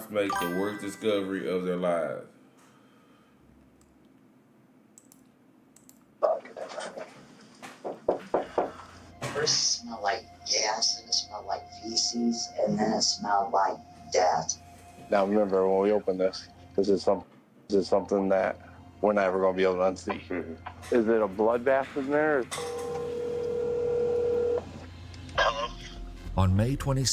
cops make the worst discovery of their lives? First smelled like gas, and it smelled like feces, and then it smelled like death. Now remember, when we open this is something that we're never going to be able to unsee. Mm-hmm. Is it a bloodbath in there? On May 22,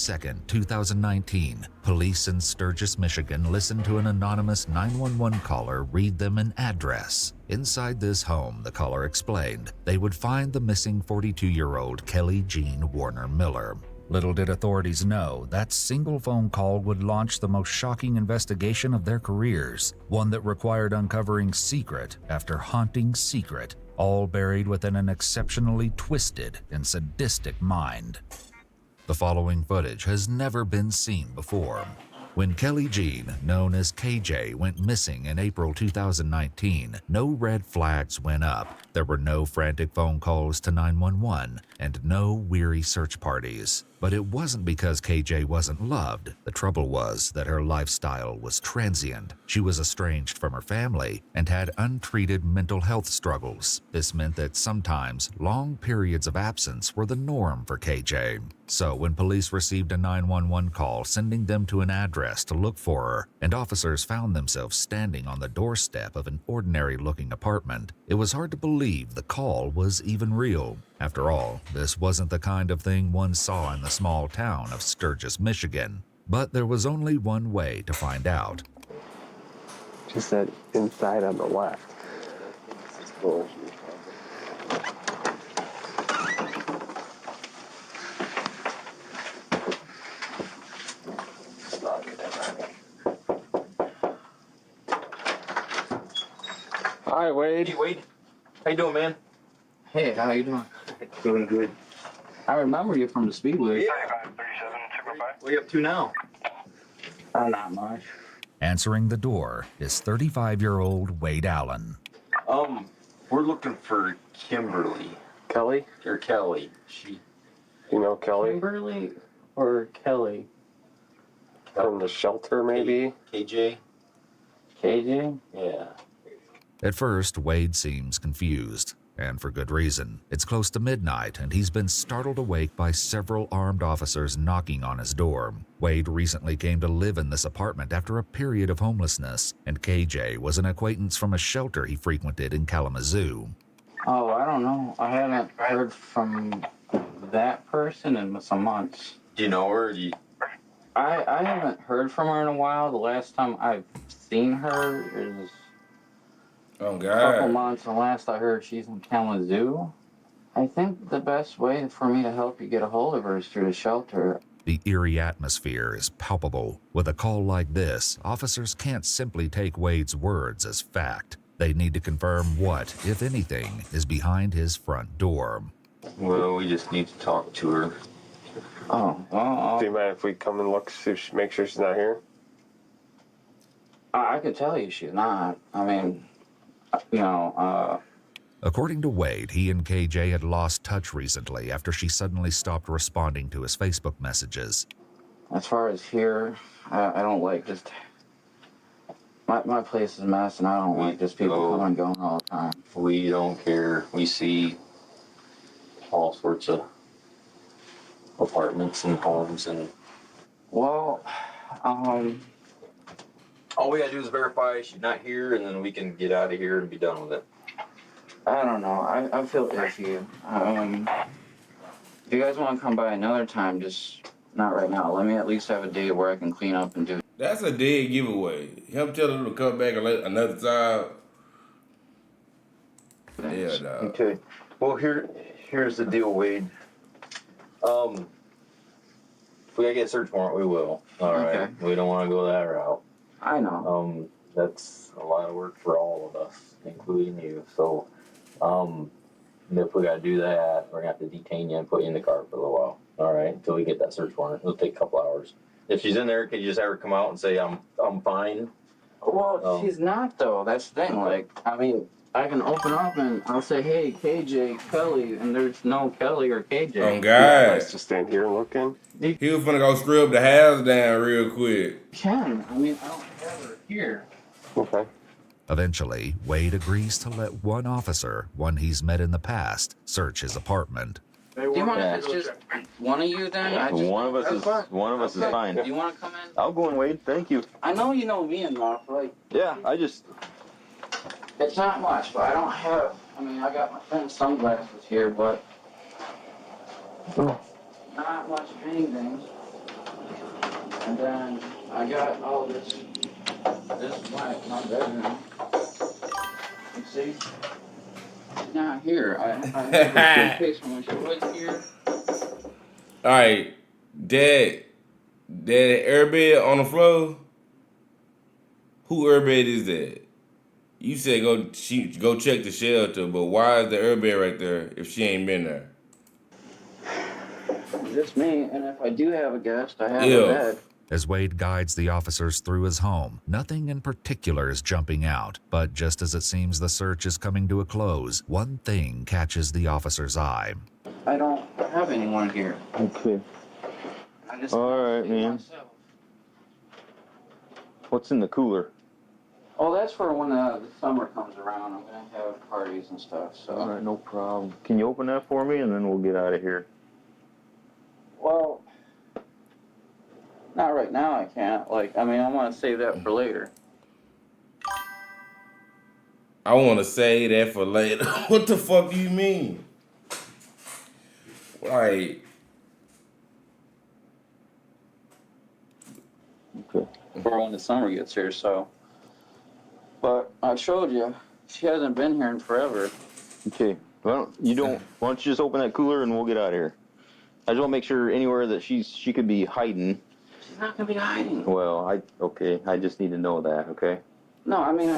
2019, police in Sturgis, Michigan listened to an anonymous 911 caller read them an address. Inside this home, the caller explained, they would find the missing 42-year-old Kelly Jean Warner Miller. Little did authorities know that single phone call would launch the most shocking investigation of their careers, one that required uncovering secret after haunting secret, all buried within an exceptionally twisted and sadistic mind. The following footage has never been seen before. When Kelly Jean, known as KJ, went missing in April 2019, no red flags went up. There were no frantic phone calls to 911 and no weary search parties. But it wasn't because KJ wasn't loved. The trouble was that her lifestyle was transient. She was estranged from her family and had untreated mental health struggles. This meant that sometimes long periods of absence were the norm for KJ. So when police received a 911 call sending them to an address to look for her, and officers found themselves standing on the doorstep of an ordinary-looking apartment, it was hard to believe the call was even real. After all, this wasn't the kind of thing one saw in the small town of Sturgis, Michigan. But there was only one way to find out. She said inside on the left. Hi, Wade. Hey, Wade. How you doing, man? Hey, how you doing? Doing good. I remember you from the Speedway. Yeah. What are you up to now? Not much. Answering the door is 35-year-old Wade Allen. We're looking for Kimberly. Kelly? Or Kelly. You know Kelly? Kimberly or Kelly? From the shelter, maybe? KJ? KJ? Yeah. At first, Wade seems confused, and for good reason. It's close to midnight, and he's been startled awake by several armed officers knocking on his door. Wade recently came to live in this apartment after a period of homelessness, and KJ was an acquaintance from a shelter he frequented in Kalamazoo. Oh, I don't know. I haven't heard from that person in some months. Do you know her? I haven't heard from her in a while. The last time I've seen her is Oh, a couple God. months, and last I heard she's in Kalamazoo. I think the best way for me to help you get a hold of her is through the shelter. The eerie atmosphere is palpable. With a call like this, officers can't simply take Wade's words as fact. They need to confirm what, if anything, is behind his front door. Well, we just need to talk to her. Oh, well, Do you mind if we come and look, make sure she's not here? I can tell you she's not. I mean, you know, According to Wade, he and KJ had lost touch recently after she suddenly stopped responding to his Facebook messages. as far as here, I don't like just... My place is a mess, and I don't like just people coming and going all the time. We don't care. We see all sorts of apartments and homes and... Well, all we gotta do is verify she's not here, and then we can get out of here and be done with it. I don't know. I feel iffy. If you guys want to come by another time, just not right now. Let me at least have a day where I can clean up and do. That's a dead giveaway. Help tell them to come back another time. Yeah, dog. Okay. Well, here's the deal, Wade. If we gotta get a search warrant, we will. All right. Okay. We don't want to go that route. I know. That's a lot of work for all of us, including you. So, if we gotta do that, we're gonna have to detain you and put you in the car for a little while. All right, until we get that search warrant. It'll take a couple hours. If she's in there, can you just have her come out and say I'm fine? Well, she's not though. That's the thing. Like, I mean, I can open up and I'll say, hey, KJ, Kelly, and there's no Kelly or KJ. On Yeah, God. nice to stand here and look in. He was finna go scrub the house down real quick. Can. I mean, I don't have her here. Okay. Eventually, Wade agrees to let one officer, one he's met in the past, search his apartment. Do you want if it's just one of you then? One of us is fine. Do you want to come in? I'll go in, Wade. Thank you. I know you know me enough, like, Yeah, I just. it's not much, but I don't have, I mean, I got my friend's sunglasses here, but not much of anything. And then I got all this is my bedroom. You see? Not here. I have a suitcase for my shorts here. Alright, that airbed on the floor. Who airbed is that? You said go check the shelter, but why is the airbed right there if she ain't been there? Just me, and if I do have a guest, I have Ew. a bed. As Wade guides the officers through his home, nothing in particular is jumping out. But just as it seems the search is coming to a close, one thing catches the officer's eye. I don't have anyone here. Okay. I just All right, stay man. myself. What's in the cooler? Oh, that's for when the summer comes around. I'm gonna have parties and stuff. So, All right, no problem. Can you open that for me, and then we'll get out of here? well, not right now. I can't. Like, I mean, I want to save that for later. I want to say that for later. What the fuck do you mean? Like, Okay. For when the summer gets here. So, but I showed you. She hasn't been here in forever. Okay. Well, you don't. Why don't you just open that cooler, and we'll get out of here? I just want to make sure anywhere that she could be hiding. She's not gonna be hiding. Well, okay. I just need to know that. Okay. No, I mean,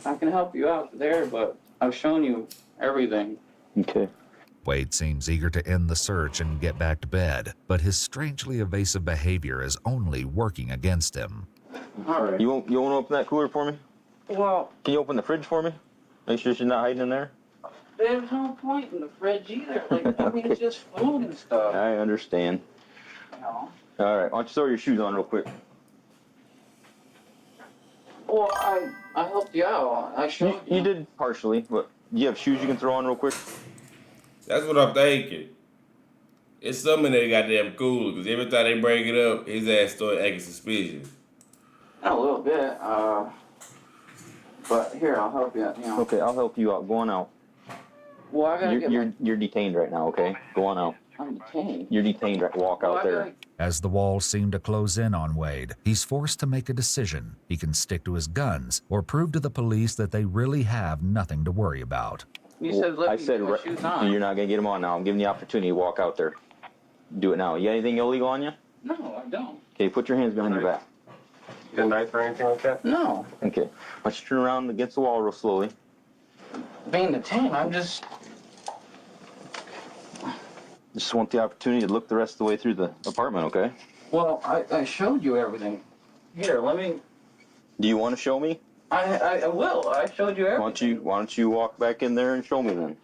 I can help you out there, but I've shown you everything. Okay. Wade seems eager to end the search and get back to bed, but his strangely evasive behavior is only working against him. All right. You want to open that cooler for me? Well, Can you open the fridge for me? Make sure she's not hiding in there. there's no point in the fridge either. Like, I mean, it's just food and stuff. I understand. You know. All right. Why don't you throw your shoes on real quick? Well, I helped you out. I showed You did partially, but do you have shoes you can throw on real quick? that's what I'm thinking. It's something that goddamn cool, because every time they break it up, his ass start acting suspicious. a little bit. But here, I'll help you. You know. Okay, I'll help you out. Go on out. Well, I gotta get. You're detained right now. Okay, go on out. I'm detained. You're detained. Right, walk Well, out I there. gotta- As the walls seem to close in on Wade, he's forced to make a decision. He can stick to his guns or prove to the police that they really have nothing to worry about. You said let I me said get my shoes on. you're not gonna get them on now. I'm giving you the opportunity to walk out there. Do it now. You got anything illegal on you? No, I don't. Okay, put your hands behind your back. You got a knife or anything like that? No. Okay. Why don't you turn around against the wall real slowly? Being detained, I'm just. Just want the opportunity to look the rest of the way through the apartment. Okay. Well, I showed you everything. Here, let me. Do you want to show me? I will. I showed you everything. Why don't you walk back in there and show me then?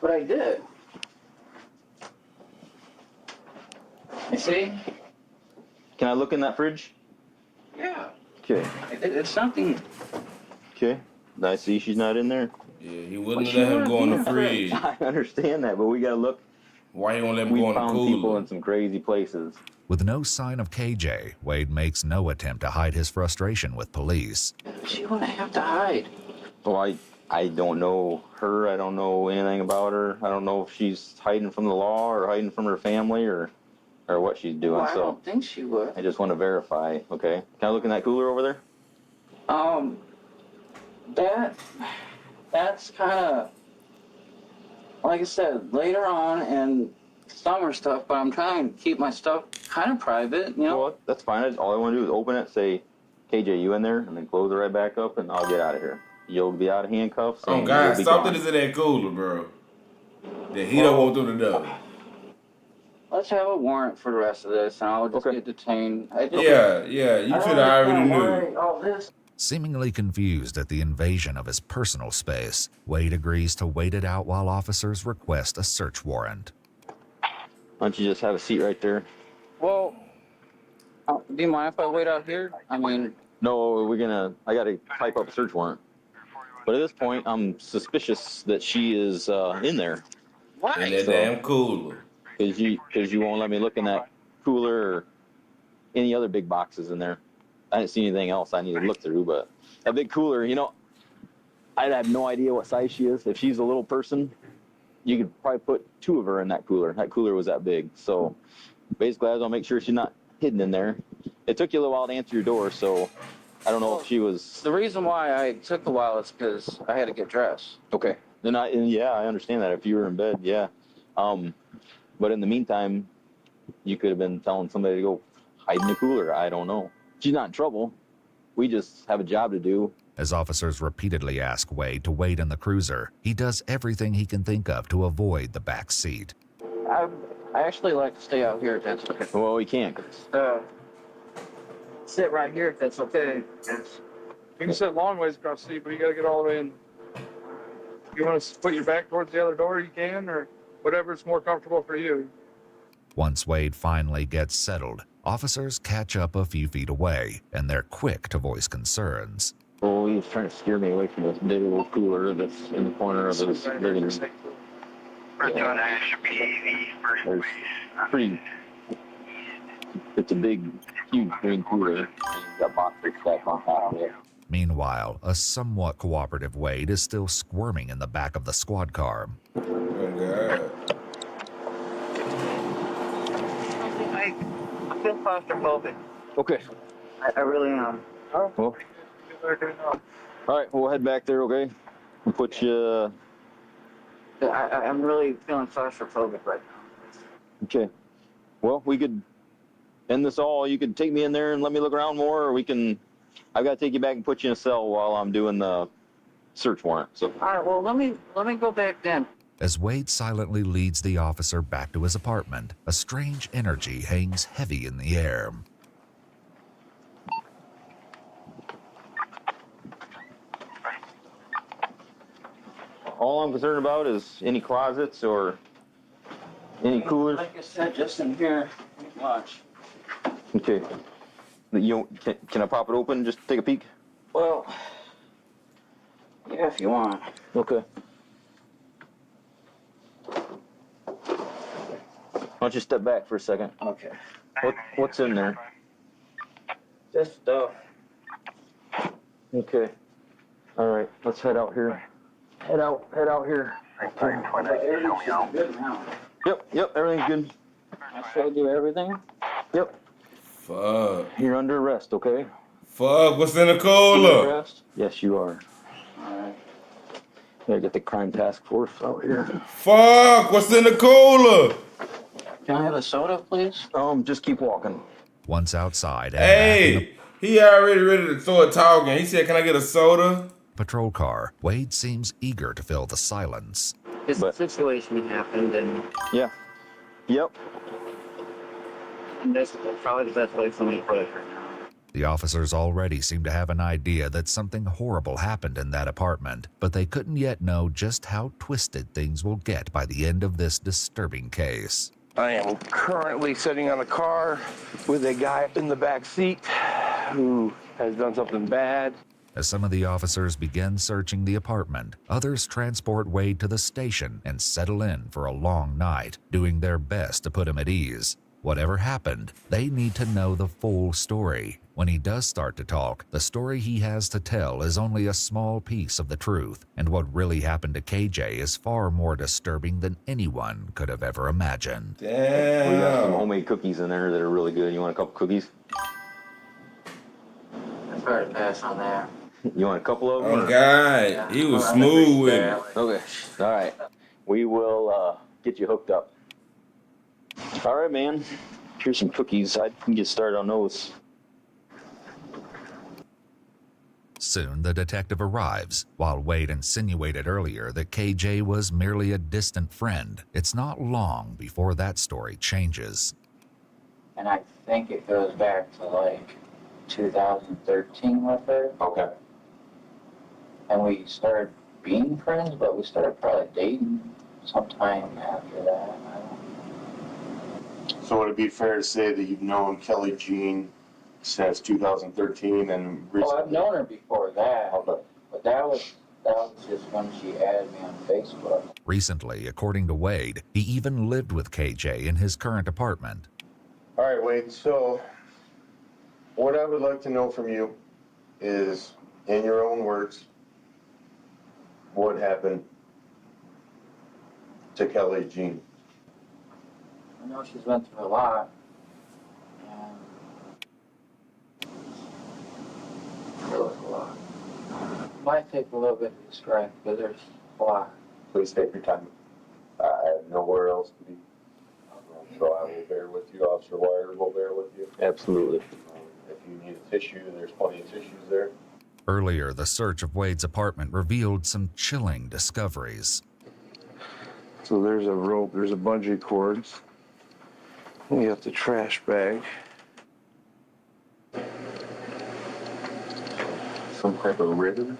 But I did. You see? Can I look in that fridge? Yeah. Okay. It's something. Okay. I see she's not in there. Yeah, he wouldn't What let you him go in the wanna do? fridge. I understand that, but we gotta look. Why you won't let him We go in the found people cooler? in some crazy places. With no sign of KJ, Wade makes no attempt to hide his frustration with police. She wouldn't have to hide. Well, I don't know her. I don't know anything about her. I don't know if she's hiding from the law or hiding from her family or what she's doing. Well, I So don't think she would. I just want to verify. Okay. Can I look in that cooler over there? That's kind of, like I said, later on in summer stuff, but I'm trying to keep my stuff kind of private, you know? Well, that's fine. All I want to do is open it, say, KJ, you in there, and then close it right back up, and I'll get out of here. You'll be out of handcuffs. Oh and God, you'll be something gone. is in that cooler, bro. That he don't want through the door. Let's have a warrant for the rest of this, and I'll just Okay. get detained. Yeah, you should have already knew. All this. Seemingly confused at the invasion of his personal space, Wade agrees to wait it out while officers request a search warrant. Why don't you just have a seat right there? Well, do you mind if I wait out here? I mean, No, I gotta type up a search warrant. But at this point, I'm suspicious that she is in there. why? In that damn cooler. Because you won't let me look in that cooler or any other big boxes in there. I didn't see anything else I need to look through, but that big cooler, I have no idea what size she is. If she's a little person, you could probably put 2 of her in that cooler. That cooler was that big. So basically, I was gonna make sure she's not hidden in there. It took you a little while to answer your door, so I don't know if she was. The reason why I took a while is because I had to get dressed. Okay. Yeah, I understand that. If you were in bed, yeah. But in the meantime, you could have been telling somebody to go hide in the cooler. I don't know. She's not in trouble. We just have a job to do. As officers repeatedly ask Wade to wait in the cruiser, he does everything he can think of to avoid the back seat. I actually like to stay out here if that's okay. Well, we can't. Sit right here if that's okay. You can sit long ways across the seat, but you gotta get all the way in. You want to put your back towards the other door, you can, or whatever's more comfortable for you. Once Wade finally gets settled, officers catch up a few feet away, and they're quick to voice concerns. Oh, he's trying to steer me away from this big little cooler that's in the corner of this living room. It's a big, huge green cooler. And you've got boxes stacked on top of it. Meanwhile, a somewhat cooperative Wade is still squirming in the back of the squad car. Oh, God. I feel claustrophobic. Okay. I really am. Well, all right, we'll head back there, okay? We'll put you. I'm really feeling claustrophobic right now. Okay. Well, we could end this all. You could take me in there and let me look around more, or I've got to take you back and put you in a cell while I'm doing the search warrant. So. All right, well, let me go back then. As Wade silently leads the officer back to his apartment, a strange energy hangs heavy in the air. All I'm concerned about is any closets or any coolers. Like I said, just in here. Watch. Okay. Can I pop it open and just take a peek? Well, yeah, if you want. Okay. Why don't you step back for a second? Okay. What's in there? Just stuff. Okay. All right. Let's head out here. Head out here. Everything's good now. Yep. Everything's good. I showed you everything. Yep. Fuck. You're under arrest, okay? Fuck, what's in the Under cooler? arrest? Yes, you are. All right. Gotta get the crime task force out here. Fuck, what's in the cooler? Can I have a soda, please? Just keep walking. Once outside and back in the Hey, he already ready to throw a talking. He said, can I get a soda? patrol car, Wade seems eager to fill the silence. This But- situation happened, and Yeah. Yep. that's probably the best way for me to put it right now. The officers already seem to have an idea that something horrible happened in that apartment, but they couldn't yet know just how twisted things will get by the end of this disturbing case. I am currently sitting on a car with a guy in the back seat who has done something bad. As some of the officers begin searching the apartment, others transport Wade to the station and settle in for a long night, doing their best to put him at ease. Whatever happened, they need to know the full story. When he does start to talk, the story he has to tell is only a small piece of the truth, and what really happened to KJ is far more disturbing than anyone could have ever imagined. We got some Damn. homemade cookies in there that are really good. You want a couple cookies? I'd better pass on that. You want a couple of them? Oh, God. He was smooth with it. Okay. All right. We will get you hooked up. All right, man. Here's some cookies. I can get started on those. Soon, the detective arrives. While Wade insinuated earlier that KJ was merely a distant friend, it's not long before that story changes. And I think it goes back to like 2013 with her, Okay. and we started being friends, but we started probably dating sometime after that. I don't So would it be fair to say that you've known Kelly Jean since 2013 and recently? Well, I've known her before that, Okay. but that was just when she added me on Facebook. Recently, according to Wade, he even lived with KJ in his current apartment. All right, Wade. So what I would like to know from you is, in your own words, what happened to Kelly Jean? I know she's been through a lot, and really a lot. Might take a little bit to describe, but there's a lot. Please take your time. I have nowhere else to be. So I will bear with you. Officer Wire will bear with you. Absolutely. If you need a tissue, there's plenty of tissues there. Earlier, the search of Wade's apartment revealed some chilling discoveries. So there's a rope, there's a bungee cords. You got the trash bag. Some type of ribbon.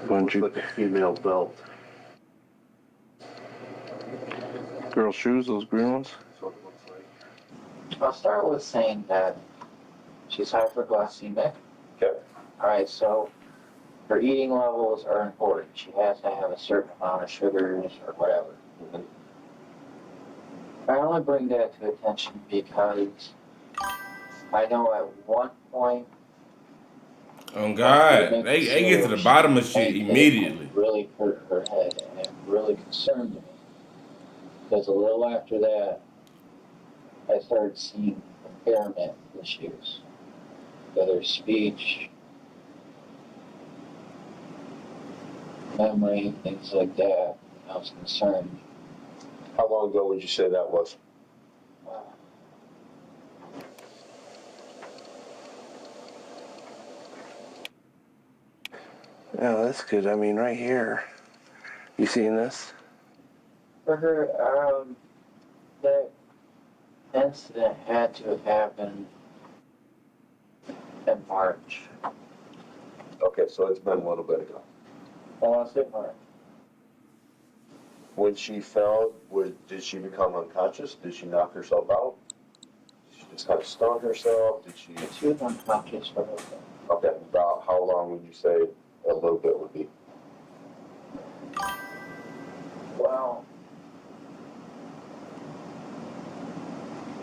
Bungee. Looks like a female belt. Girl shoes, those green ones. That's what it looks like. I'll start with saying that she's hyperglycemic. Okay. Alright, so her eating levels are important. She has to have a certain amount of sugars or whatever. Mhm. I only bring that to attention because I know at one point Oh God, they get to the bottom of shit immediately. really hurt her head, and it really concerned me. Because a little after that, I started seeing impairment issues, whether speech, memory, things like that. I was concerned. How long ago would you say that was? Yeah, that's good. I mean, right here. You seeing this? For her, that incident had to have happened in March. Okay, so it's been a little bit ago. I want to say March. When she fell, did she become unconscious? Did she knock herself out? Did she just kind of stun herself? Did she? She was unconscious for a little bit. Okay, about how long would you say a little bit would be? Well,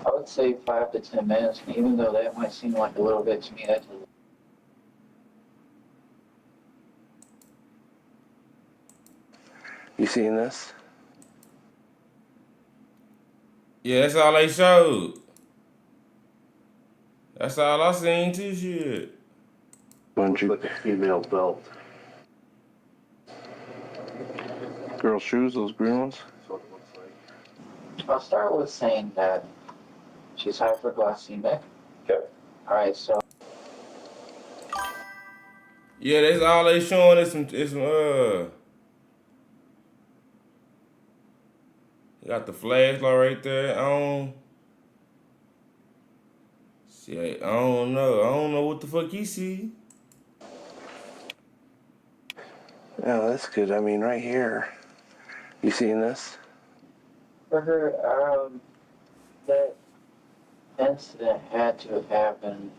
I would say 5 to 10 minutes, and even though that might seem like a little bit to me, that's a You seeing this? Yeah, that's all they showed. That's all I seen too. Shit. Bungee. Looks like a female belt. Girl shoes, those green ones. That's what it looks like. I'll start with saying that she's hyperglycemic. Okay. Alright, so Yeah, that's all they showing is some got the flashlight right there. I don't know. I don't know what the fuck he see. Yeah, that's good. I mean, right here. You seeing this? for her, that incident had to have happened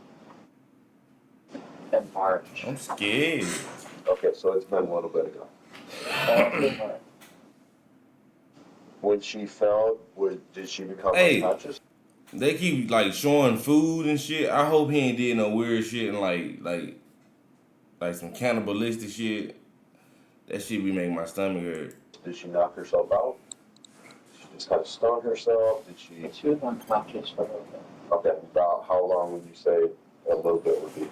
in March. I'm scared. Okay, so it's been a little bit ago. In March. When she fell, did she become Hey. unconscious? They keep like showing food and shit. I hope he ain't did no weird shit and like some cannibalistic shit. That shit be making my stomach hurt. Did she knock herself out? Did she just kind of stun herself? Did she? She was unconscious for a little bit. Okay, about how long would you say a little bit would be?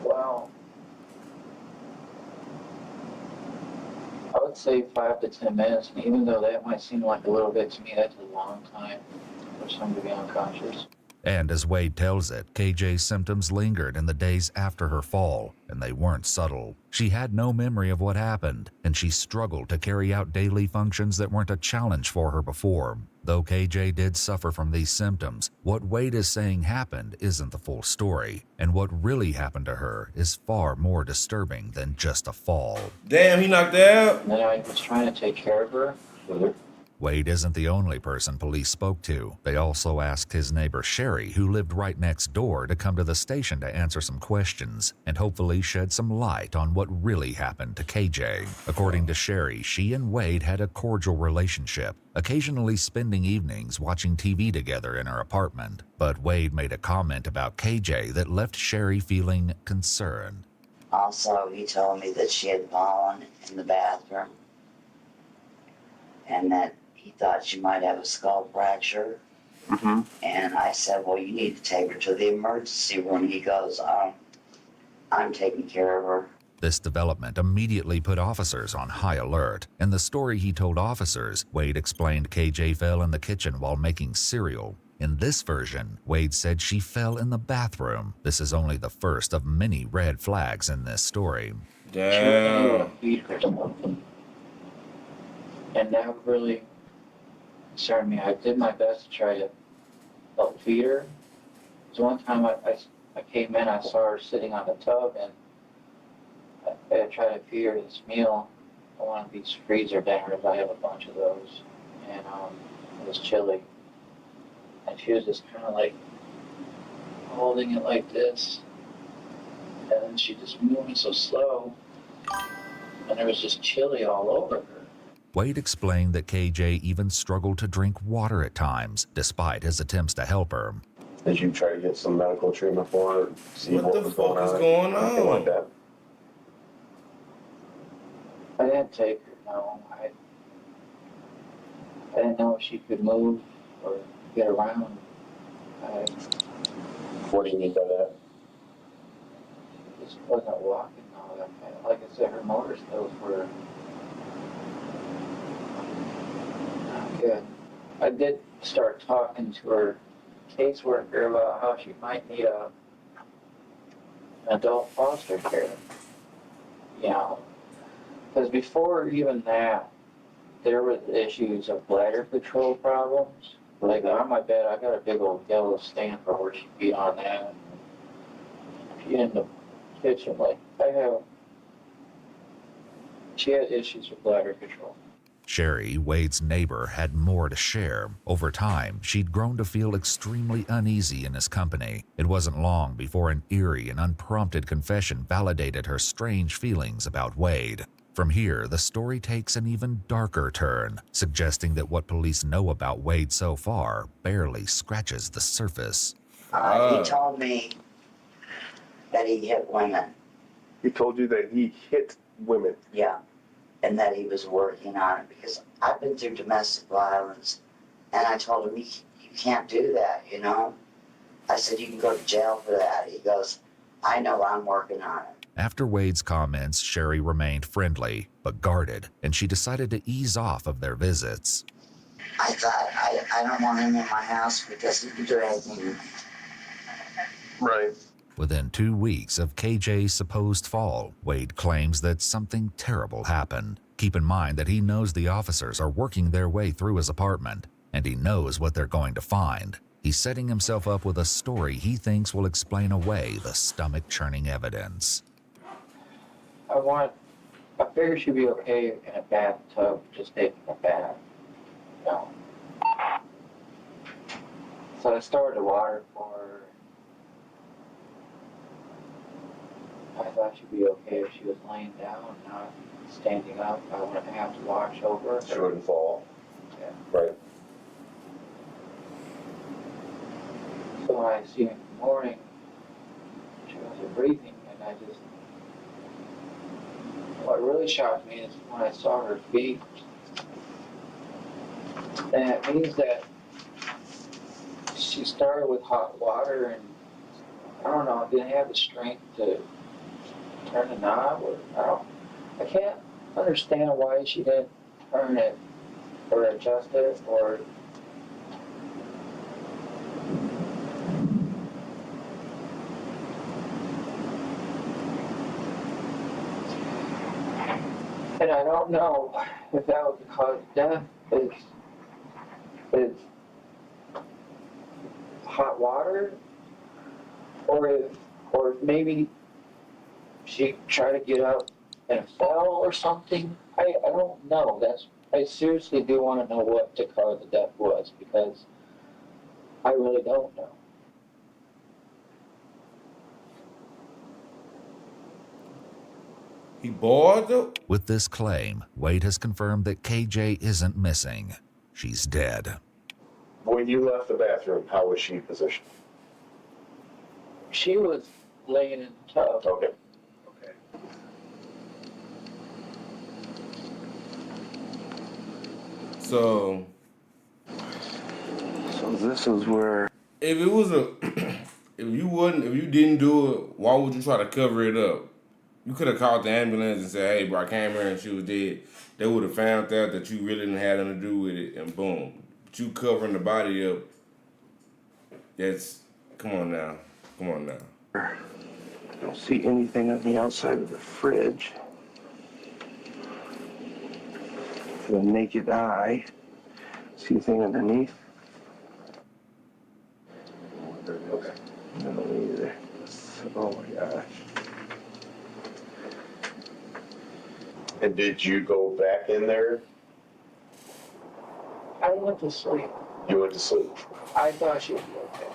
Well, I would say 5 to 10 minutes, and even though that might seem like a little bit to me, that's a long time for someone to be unconscious. And as Wade tells it, KJ's symptoms lingered in the days after her fall, and they weren't subtle. She had no memory of what happened, and she struggled to carry out daily functions that weren't a challenge for her before. Though KJ did suffer from these symptoms, what Wade is saying happened isn't the full story, and what really happened to her is far more disturbing than just a fall. Damn, he knocked out. And then I was trying to take care of her. Wade isn't the only person police spoke to. They also asked his neighbor Sherry, who lived right next door, to come to the station to answer some questions and hopefully shed some light on what really happened to KJ. According to Sherry, she and Wade had a cordial relationship, occasionally spending evenings watching TV together in her apartment. But Wade made a comment about KJ that left Sherry feeling concerned. Also, he told me that she had fallen in the bathroom and that he thought she might have a skull fracture. And I said, well, you need to take her to the emergency room. He goes, I'm taking care of her. This development immediately put officers on high alert. In the story he told officers, Wade explained KJ fell in the kitchen while making cereal. In this version, Wade said she fell in the bathroom. This is only the first of many red flags in this story. Damn. And that really concerned me. I did my best to try to help feed her. So one time I came in, I saw her sitting on the tub, and I tried to feed her this meal. One of these freezer dinners, I have a bunch of those, and it was chili. And she was just kind of like holding it like this, and then she just moving so slow, and there was just chili all over her. Wade explained that KJ even struggled to drink water at times, despite his attempts to help her. Did you try to get some medical treatment for her? See What the was fuck is on? going Anything like on? that? I didn't take her, no. I didn't know if she could move or get around. What do you mean by that? She just wasn't walking all that fast. Like I said, her motor skills were not good. I did start talking to her caseworker about how she might need an adult foster care. You know, because before even that, there were issues of bladder control problems. Like on my bed, I got a big old yellow stain for where she'd be on that. She in the kitchen, like she had issues with bladder control. Sherry, Wade's neighbor, had more to share. Over time, she'd grown to feel extremely uneasy in his company. It wasn't long before an eerie and unprompted confession validated her strange feelings about Wade. From here, the story takes an even darker turn, suggesting that what police know about Wade so far barely scratches the surface. He told me that he hit women. He told you that he hit women. Yeah. And that he was working on it, because I've been through domestic violence, and I told him, you can't do that, you know? I said, you can go to jail for that. He goes, I know, I'm working on it. After Wade's comments, Sherry remained friendly, but guarded, and she decided to ease off of their visits. I thought, I don't want him in my house because he can do anything. Right. Within 2 weeks of KJ's supposed fall, Wade claims that something terrible happened. Keep in mind that he knows the officers are working their way through his apartment, and he knows what they're going to find. He's setting himself up with a story he thinks will explain away the stomach-churning evidence. I figured she'd be okay in a bathtub, just taking a bath. You know. So I started the water for her. I thought she'd be okay if she was laying down, not standing up. I wouldn't have to watch over her. She wouldn't fall. Yeah. Right. So I see in the morning, she wasn't breathing, and I just, what really shocked me is when I saw her feet. And it means that she started with hot water, and I don't know, didn't have the strength to turn the knob, or I can't understand why she didn't turn it or adjust it, or and I don't know if that would cause death. Is hot water, or maybe she tried to get out and fell or something. I don't know. I seriously do want to know what the cause of death was, because I really don't know. He bored though? With this claim, Wade has confirmed that KJ isn't missing. She's dead. When you left the bathroom, how was she positioned? She was laying in the tub. Okay. So this is where if it was if you didn't do it, why would you try to cover it up? You could have called the ambulance and said, "Hey, bro, I came here and she was dead." They would have found out that you really didn't have nothing to do with it, and boom. But you covering the body up. Come on now. I don't see anything on the outside of the fridge. To the naked eye. See anything underneath? Okay. No, either. Oh my gosh. And did you go back in there? I went to sleep. You went to sleep. I thought she would be okay.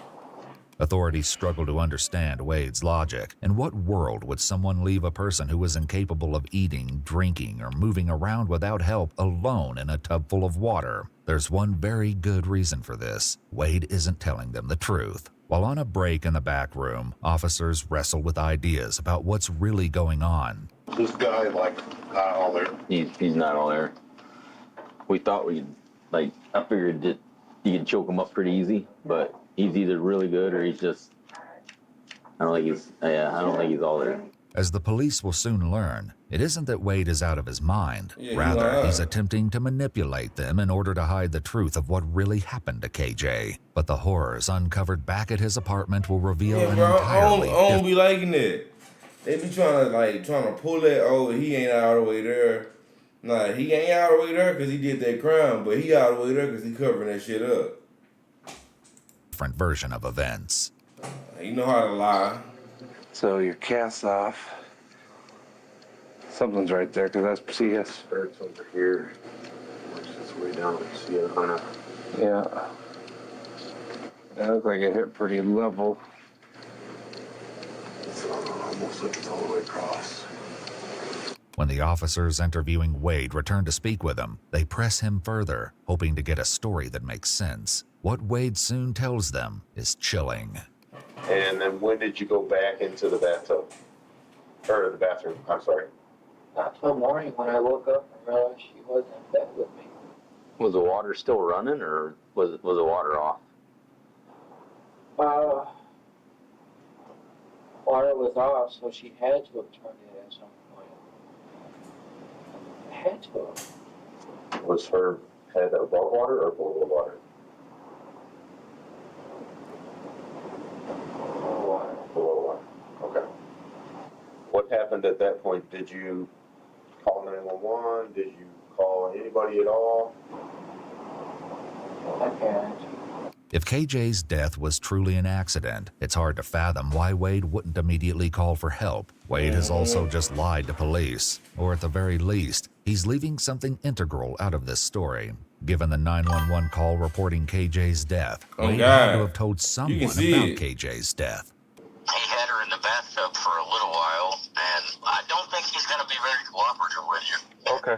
Authorities struggle to understand Wade's logic. In what world would someone leave a person who is incapable of eating, drinking, or moving around without help alone in a tub full of water? There's one very good reason for this. Wade isn't telling them the truth. While on a break in the back room, officers wrestle with ideas about what's really going on. This guy, like, not all there. He's not all there. We thought I figured that you could choke him up pretty easy, but he's either really good or he's just, I don't think he's all there. As the police will soon learn, it isn't that Wade is out of his mind. Yeah, Rather, he's attempting to manipulate them in order to hide the truth of what really happened to KJ. But the horrors uncovered back at his apartment will reveal Yeah, an bro, entirely I don't be liking that. They be trying to pull that, oh, he ain't all the way there. Nah, he ain't all the way there because he did that crime, but he all the way there because he covering that shit up. different version of events. You know how to lie. So your cast off. Something's right there, because that's CS. Hurts over here. Push this way down. See it on a. Yeah. That looks like it hit pretty level. It's almost like it's all the way across. When the officers interviewing Wade return to speak with him, they press him further, hoping to get a story that makes sense. What Wade soon tells them is chilling. And then when did you go back into the bathtub? Or the bathroom, I'm sorry. Not till morning when I woke up and realized she wasn't in bed with me. Was the water still running, or was the water off? Water was off, so she had to have turned it at some point. Had to have. Was her head above water or below the water? Below water. Below water. Okay. What happened at that point? Did you call 911? Did you call anybody at all? My parents. If KJ's death was truly an accident, it's hard to fathom why Wade wouldn't immediately call for help. Wade has also just lied to police, or at the very least, he's leaving something integral out of this story. Given the 911 call reporting KJ's death, Wade had to have told someone about KJ's death. He had her in the bathtub for a little while, and I don't think he's going to be very cooperative with you. Okay.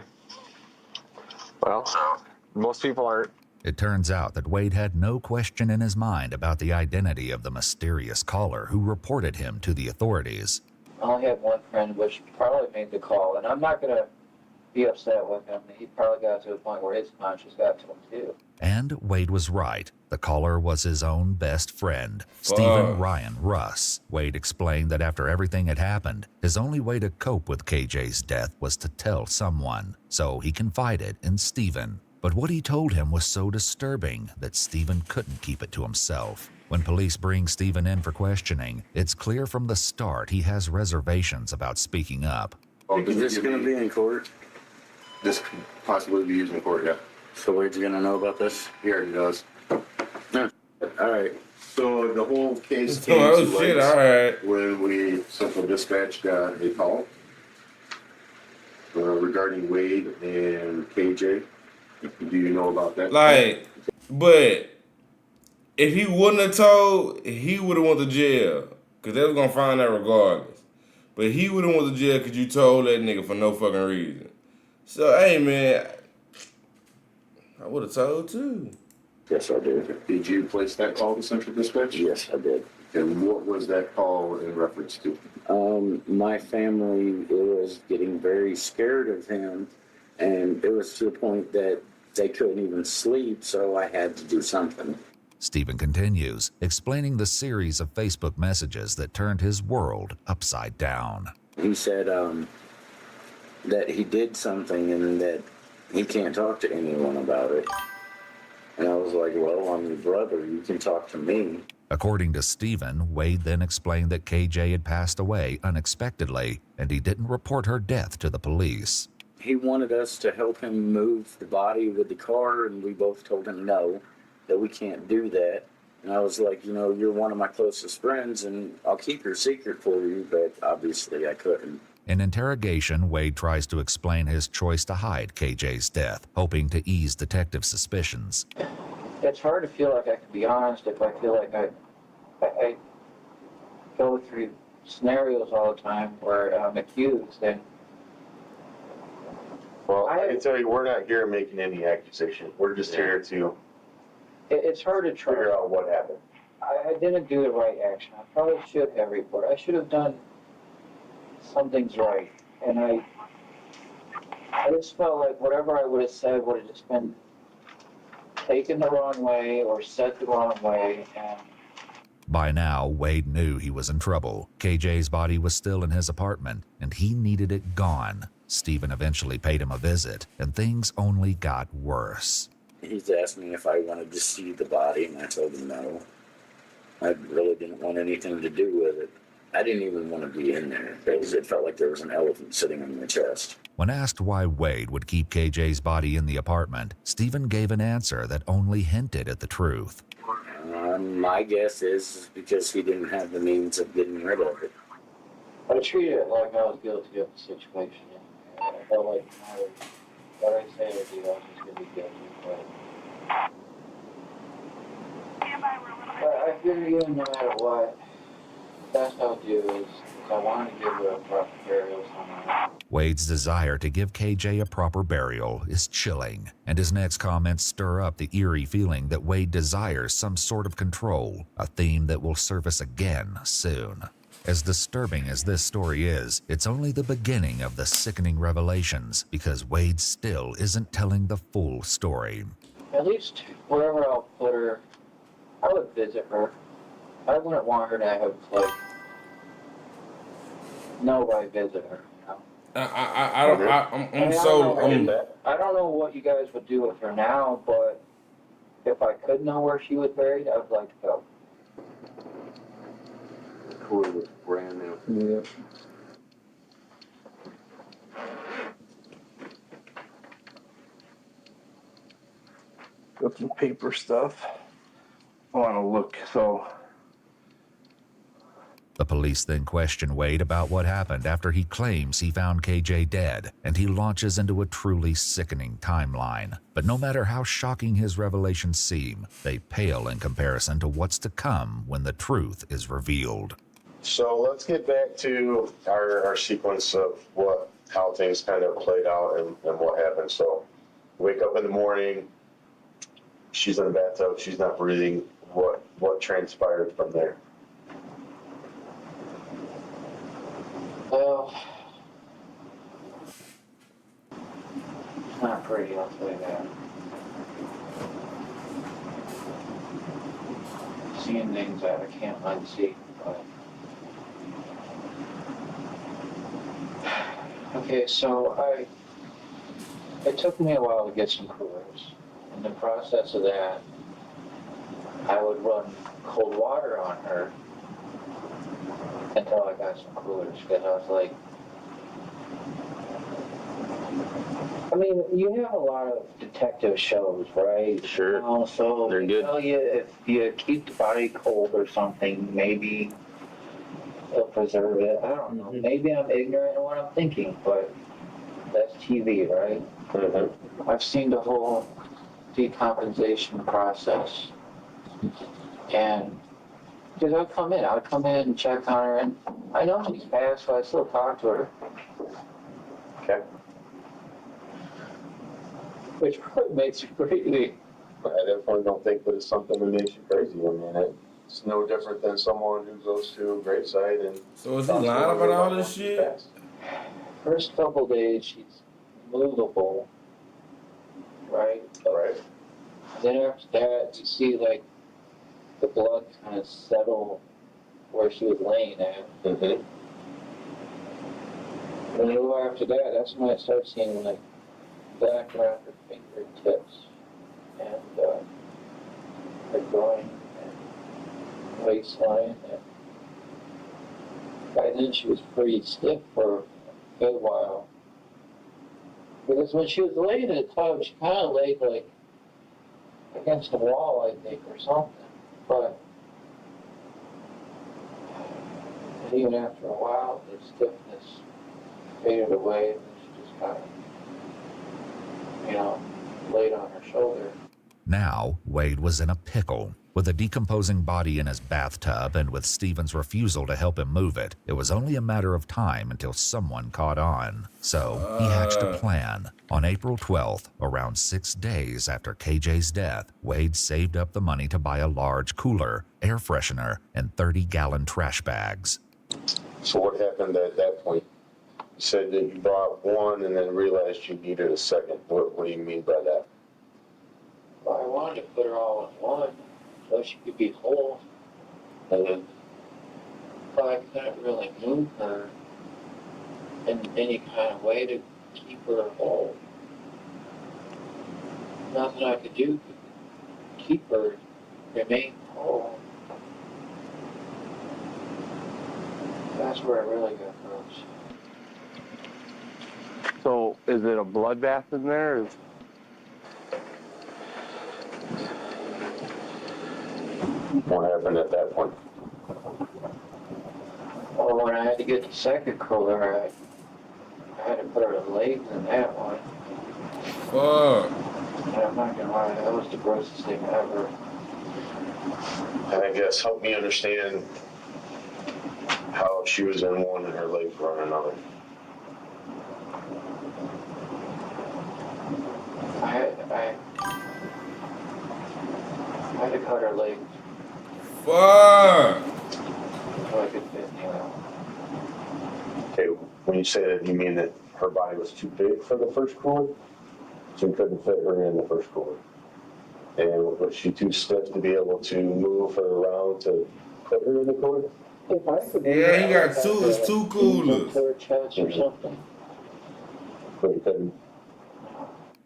Well, So, most people aren't. It turns out that Wade had no question in his mind about the identity of the mysterious caller who reported him to the authorities. I only have one friend which probably made the call, and I'm not going to be upset with him. He probably got to the point where his conscience got to him too. And Wade was right. The caller was his own best friend, Stephen Ryan Russ. Wade explained that after everything had happened, his only way to cope with KJ's death was to tell someone. So he confided in Stephen. But what he told him was so disturbing that Stephen couldn't keep it to himself. When police bring Stephen in for questioning, it's clear from the start he has reservations about speaking up. Oh, is this going to be in court? This could possibly be used in court, yeah. So Wade's gonna know about this? He already knows. Yeah. All right. So the whole case So, came oh to shit, light alright. when we Central Dispatch got a call regarding Wade and KJ. Do you know about that? Like, but if he wouldn't have told, he would have went to jail. Cause they was gonna find out regardless. But he would have went to jail because you told that nigga for no fucking reason. So, hey man, I would have told too. Yes, I did. Did you place that call to Central Dispatch? Yes, I did. And what was that call in reference to? My family was getting very scared of him, and it was to the point that they couldn't even sleep, so I had to do something. Stephen continues, explaining the series of Facebook messages that turned his world upside down. He said that he did something and that he can't talk to anyone about it. And I was like, well, I'm your brother. You can talk to me. According to Stephen, Wade then explained that KJ had passed away unexpectedly, and he didn't report her death to the police. He wanted us to help him move the body with the car, and we both told him no, that we can't do that. And I was like, you're one of my closest friends, and I'll keep your secret for you, but obviously I couldn't. In interrogation, Wade tries to explain his choice to hide KJ's death, hoping to ease detective suspicions. It's hard to feel like I can be honest if I feel like I go through scenarios all the time where I'm accused. And Well, I can tell you, we're not here making any accusation. We're just here to it's hard to figure try. out what happened. I didn't do the right action. I probably should have reported. I should have done something's right. And I just felt like whatever I would have said would have just been taken the wrong way or said the wrong way. And By now, Wade knew he was in trouble. KJ's body was still in his apartment, and he needed it gone. Stephen eventually paid him a visit, and things only got worse. He's asked me if I wanted to see the body, and I told him no. I really didn't want anything to do with it. I didn't even want to be in there because it felt like there was an elephant sitting on my chest. When asked why Wade would keep KJ's body in the apartment, Stephen gave an answer that only hinted at the truth. My guess is because he didn't have the means of getting rid of it. I treated it like I was guilty of the situation. I felt like no matter what I say or do, I was just going to be guilty. But I figured even no matter what, the best I'll do is I want to give her a proper burial somewhere. Wade's desire to give KJ a proper burial is chilling, and his next comments stir up the eerie feeling that Wade desires some sort of control, a theme that will surface again soon. As disturbing as this story is, it's only the beginning of the sickening revelations, because Wade still isn't telling the full story. At least wherever I'll put her, I would visit her. I wouldn't want her to have, like, nobody visit her, you know? I don't. I don't know what you guys would do with her now, but if I could know where she was buried, I would like to go. Cooler was brand new. Yeah. Got some paper stuff. I want to look, so. The police then question Wade about what happened after he claims he found KJ dead, and he launches into a truly sickening timeline. But no matter how shocking his revelations seem, they pale in comparison to what's to come when the truth is revealed. So let's get back to our sequence of how things kind of played out and what happened. So wake up in the morning, she's in the bathtub, she's not breathing. What transpired from there? Well, it's not pretty, I'll tell you that. Seeing things that I can't unsee, but... Okay, so it took me a while to get some coolers. In the process of that, I would run cold water on her until I got some coolers, because I was like, I mean, you have a lot of detective shows, right? Sure. So They're they good. tell you if you keep the body cold or something, maybe they'll preserve it. I don't know. Maybe I'm ignorant in what I'm thinking, but that's TV, right? I've seen the whole decompensation process. And because I would come in and check on her, and I know she's passed, so I still talk to her. Okay. Which probably makes you crazy. I definitely don't think that it's something that makes you crazy. I mean, it's no different than someone who goes to a gravesite and. So is he lying about all this shit? First couple days, she's movable, right? Right. Then after that, you see like the blood kind of settle where she was laying at. Mm-hmm. And a little after that, that's when I start seeing like black around her fingertips and her groin and waistline. And by then she was pretty stiff for a good while. Because when she was laying in the tub, she kind of laid like against the wall, I think, or something. But and even after a while, the stiffness faded away, and she just kind of, laid on her shoulder. Now, Wade was in a pickle. With a decomposing body in his bathtub and with Stephen's refusal to help him move it, it was only a matter of time until someone caught on. So he hatched a plan. On April 12th, around 6 days after KJ's death, Wade saved up the money to buy a large cooler, air freshener, and 30-gallon trash bags. So what happened at that point? You said that you bought one and then realized you needed a second. What do you mean by that? Well, I wanted to put her all in one so she could be whole. But I couldn't really move her in any kind of way to keep her whole. Nothing I could do to keep her remain whole. That's where I really got gross. So is it a bloodbath in there? What happened at that point? Well, when I had to get the second cooler, I had to put her legs in that one. Fuck. And I'm not gonna lie, that was the grossest thing ever. And I guess help me understand how she was in one and her legs were on another. I had to cut her legs Fuck. so I could fit, Okay, when you say that, you mean that her body was too big for the first cooler? So you couldn't fit her in the first cooler? And was she too stiff to be able to move her around to put her in the cooler? If I could Yeah, he got two. It's two coolers. her chest or something. But you couldn't.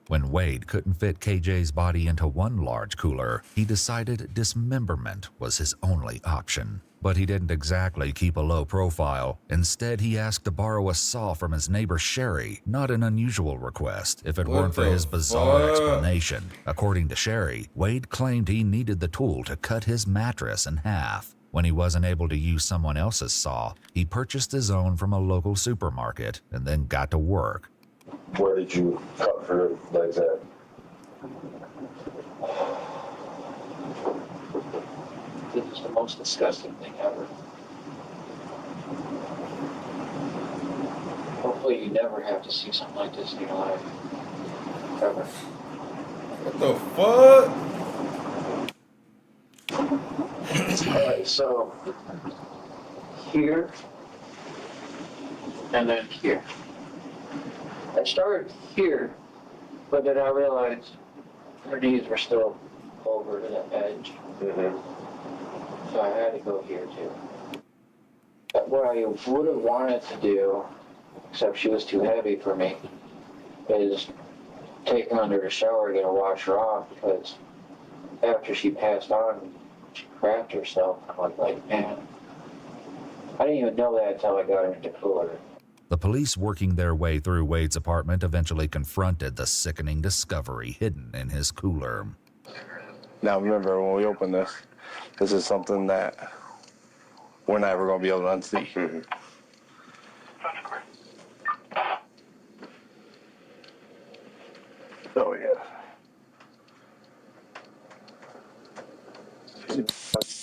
When Wade couldn't fit KJ's body into one large cooler, he decided dismemberment was his only option. But he didn't exactly keep a low profile. Instead, he asked to borrow a saw from his neighbor Sherry, not an unusual request if it weren't for his bizarre explanation. According to Sherry, Wade claimed he needed the tool to cut his mattress in half. When he wasn't able to use someone else's saw, he purchased his own from a local supermarket and then got to work. Where did you cut her legs at? This is the most disgusting thing ever. Hopefully you never have to see something like this in your life. Ever. What the fuck? Alright, so here and then here. I started here, but then I realized her knees were still over to the edge. Mm-hmm. So I had to go here too. But what I would have wanted to do, except she was too heavy for me, is take her under the shower, get her wash her off, because after she passed on, she crapped herself. I was like, man, I didn't even know that until I got her in the cooler. The police working their way through Wade's apartment eventually confronted the sickening discovery hidden in his cooler. Now remember, when we open this, this is something that we're never going to be able to unsee. Oh, yeah.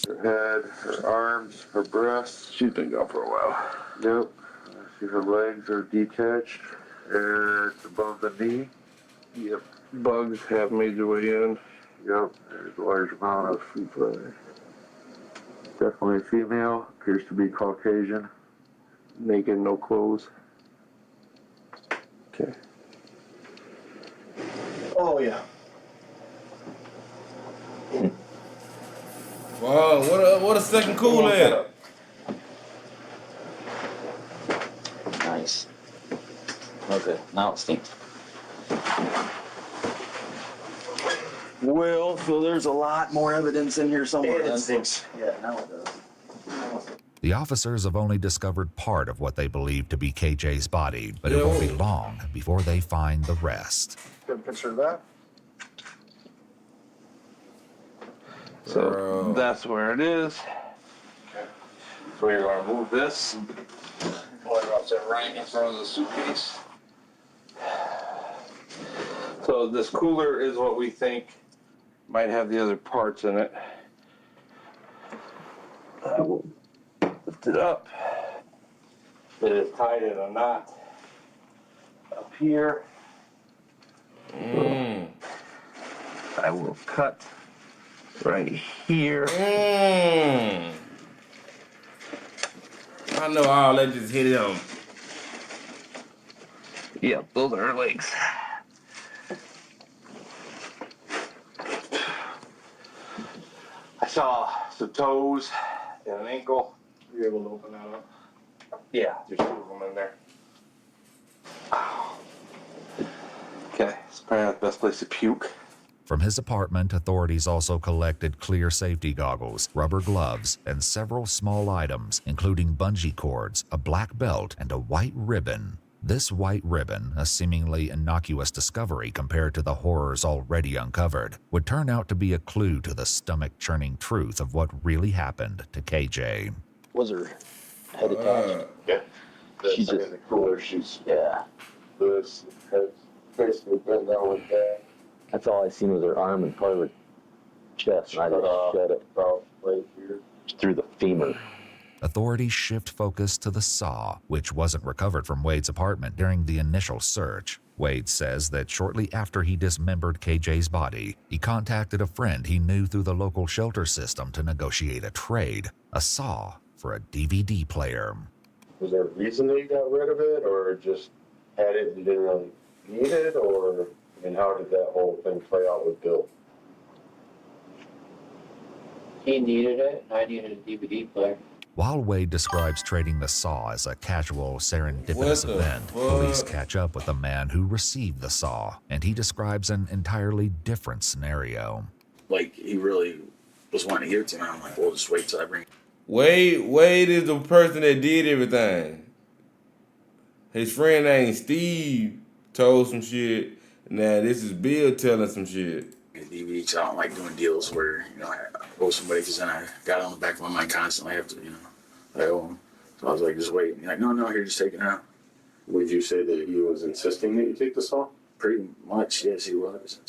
Her head, her arms, her breasts. She's been gone for a while. Yep. See, her legs are detached and above the knee. Yep. Bugs have made their way in. Yep. There's a large amount of food there. Definitely female. Appears to be Caucasian. Naked, no clothes. Okay. Oh, yeah. Wow, what a second cool at? Nice. Okay, now it stinks. Well, so there's a lot more evidence in here somewhere. It stinks. Yeah, now it does. The officers have only discovered part of what they believe to be KJ's body, but it won't be long before they find the rest. Get a picture of that. So that's where it is. Okay. So you're going to move this. Pull it up there right in front of the suitcase. So this cooler is what we think might have the other parts in it. I will lift it up. It is tied in a knot up here. I will cut right here. I know all that just hit him. Yep, those are her legs. I saw some toes and an ankle. Were you able to open that up? Yeah, there's 2 of them in there. Okay, it's probably not the best place to puke. From his apartment, authorities also collected clear safety goggles, rubber gloves, and several small items, including bungee cords, a black belt, and a white ribbon. This white ribbon, a seemingly innocuous discovery compared to the horrors already uncovered, would turn out to be a clue to the stomach-churning truth of what really happened to KJ. Was her head attached? Yeah. She's in just, the cooler. She's yeah. this has basically been down with that. That's all I seen was her arm and part of her chest, and I just shed it About right here. through the femur. Authorities shift focus to the saw, which wasn't recovered from Wade's apartment during the initial search. Wade says that shortly after he dismembered KJ's body, he contacted a friend he knew through the local shelter system to negotiate a trade, a saw for a DVD player. Was there a reason that you got rid of it, or just had it and you didn't really need it, or how did that whole thing play out with Bill? He needed it, and I needed a DVD player. While Wade describes trading the saw as a casual, serendipitous event, police catch up with the man who received the saw, and he describes an entirely different scenario. Like, he really was wanting to give it to me. I'm like, well, just wait till I bring it. Wade is the person that did everything. His friend named Steve told some shit. Now this is Bill telling some shit. DVD, so I don't like doing deals where, I owe somebody, because then I got it on the back of my mind constantly. I have to, I owe them. So I was like, just wait. And he's like, no, here, just take it out. Would you say that he was insisting that you take the saw? Pretty much, yes, he was.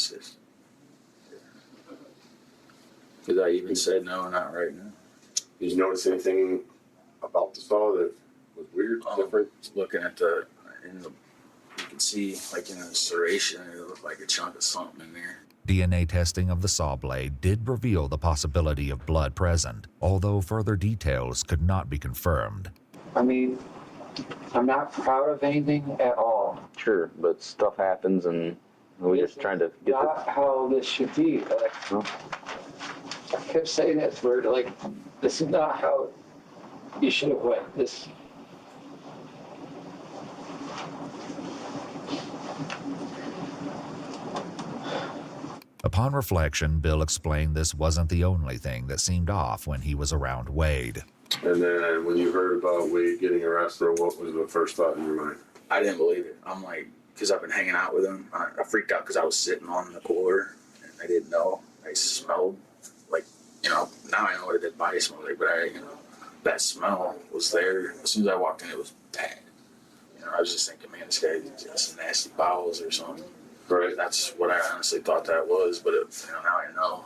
Because I even said, no, not right now. Did you notice anything about the saw that was weird, different? Looking at you can see, like in the serration, it looked like a chunk of something in there. DNA testing of the saw blade did reveal the possibility of blood present, although further details could not be confirmed. I mean, I'm not proud of anything at all. Sure, but stuff happens, and we're just trying to get Not how this should be. Like, I kept saying that to her, like, this is not how you should have went. This. Upon reflection, Bill explained this wasn't the only thing that seemed off when he was around Wade. And then when you heard about Wade getting arrested, what was the first thought in your mind? I didn't believe it. I'm like, because I've been hanging out with him. I freaked out because I was sitting on the cooler and I didn't know. I smelled like, now I know what a dead body smells like, but that smell was there. As soon as I walked in, it was bad. I was just thinking, man, this guy has some nasty bowels or something. Right. That's what I honestly thought that was, but now I know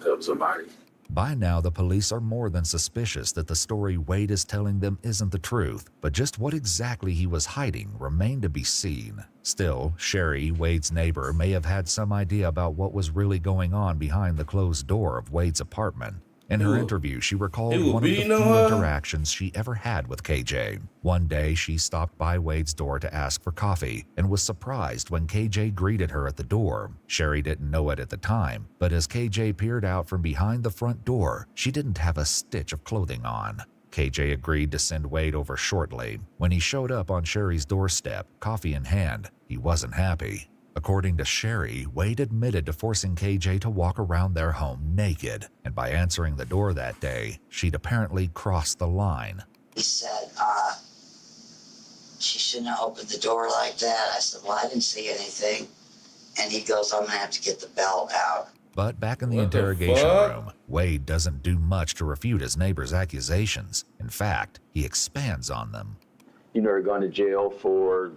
that was a body. By now, the police are more than suspicious that the story Wade is telling them isn't the truth, but just what exactly he was hiding remained to be seen. Still, Sherry, Wade's neighbor, may have had some idea about what was really going on behind the closed door of Wade's apartment. In her interview, she recalled one of the few interactions she ever had with KJ. One day, she stopped by Wade's door to ask for coffee and was surprised when KJ greeted her at the door. Sherry didn't know it at the time, but as KJ peered out from behind the front door, she didn't have a stitch of clothing on. KJ agreed to send Wade over shortly. When he showed up on Sherry's doorstep, coffee in hand, he wasn't happy. According to Sherry, Wade admitted to forcing KJ to walk around their home naked, and by answering the door that day, she'd apparently crossed the line. He said, she shouldn't have opened the door like that. I said, well, I didn't see anything. And he goes, I'm gonna have to get the belt out. But back in the interrogation room, Wade doesn't do much to refute his neighbor's accusations. In fact, he expands on them. You never gone to jail for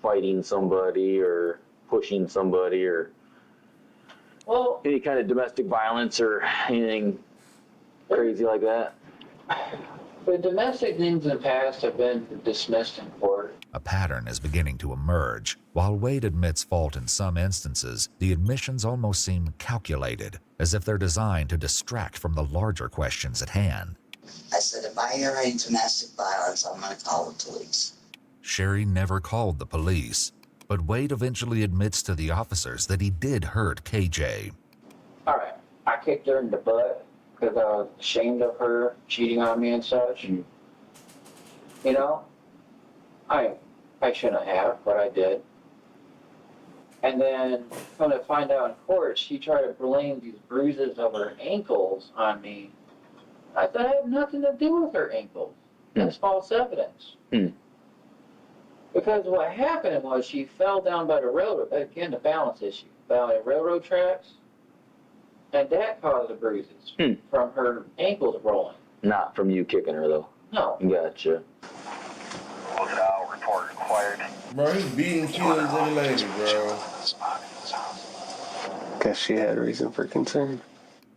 fighting somebody or pushing somebody or any kind of domestic violence or anything crazy like that? The domestic things in the past have been dismissed in court. A pattern is beginning to emerge. While Wade admits fault in some instances, the admissions almost seem calculated, as if they're designed to distract from the larger questions at hand. I said, if I hear any domestic violence, I'm gonna call the police. Sherry never called the police, but Wade eventually admits to the officers that he did hurt KJ. All right, I kicked her in the butt because I was ashamed of her cheating on me and such. I shouldn't have, but I did. And then, come to find out in court, she tried to blame these bruises of her ankles on me. I said I had nothing to do with her ankles. That's false evidence. Because what happened was she fell down by the railroad, again, the balance issue, by the railroad tracks, and that caused the bruises from her ankles rolling. Not from you kicking her, though. No. Gotcha. Look it out, report required. Bro, he's beating kids in the lady, bro. Guess she had reason for concern.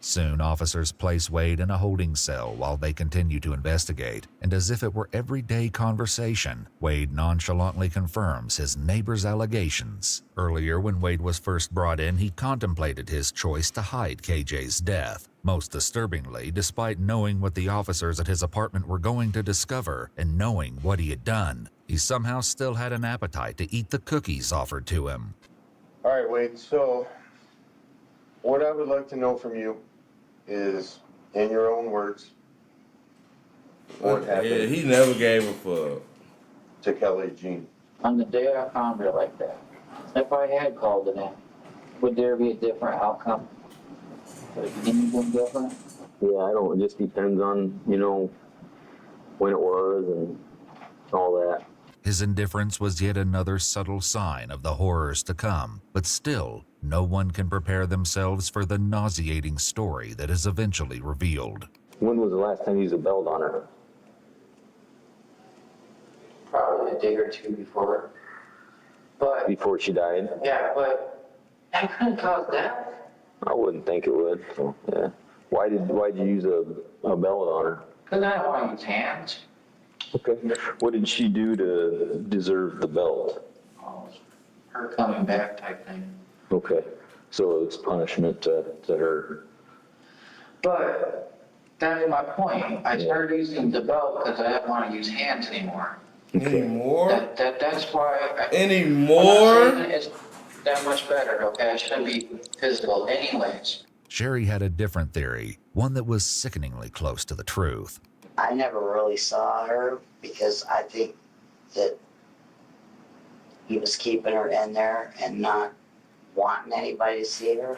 Soon, officers place Wade in a holding cell while they continue to investigate, and as if it were everyday conversation, Wade nonchalantly confirms his neighbor's allegations. Earlier, when Wade was first brought in, he contemplated his choice to hide KJ's death. Most disturbingly, despite knowing what the officers at his apartment were going to discover and knowing what he had done, he somehow still had an appetite to eat the cookies offered to him. All right, Wade, so what I would like to know from you is, in your own words, what happened? Yeah, he never gave a fuck. To Kelly Jean. On the day I found her like that, if I had called it in, would there be a different outcome? Would it be anything different? Yeah, I don't. It just depends on, when it was and all that. His indifference was yet another subtle sign of the horrors to come, but still, no one can prepare themselves for the nauseating story that is eventually revealed. When was the last time you used a belt on her? Probably a day or two before. But Before she died? yeah, but that couldn't cause death. I wouldn't think it would. So, yeah. Why'd you use a belt on her? Because I don't want to use hands. Okay. What did she do to deserve the belt? Her coming back type thing. Okay. So it's punishment to her. But that's my point. I started using the belt because I didn't want to use hands anymore. Anymore? That's why. Anymore? I'm not saying it's that much better, okay? I shouldn't be physical anyways. Sherry had a different theory, one that was sickeningly close to the truth. I never really saw her because I think that he was keeping her in there and not wanting anybody to see her.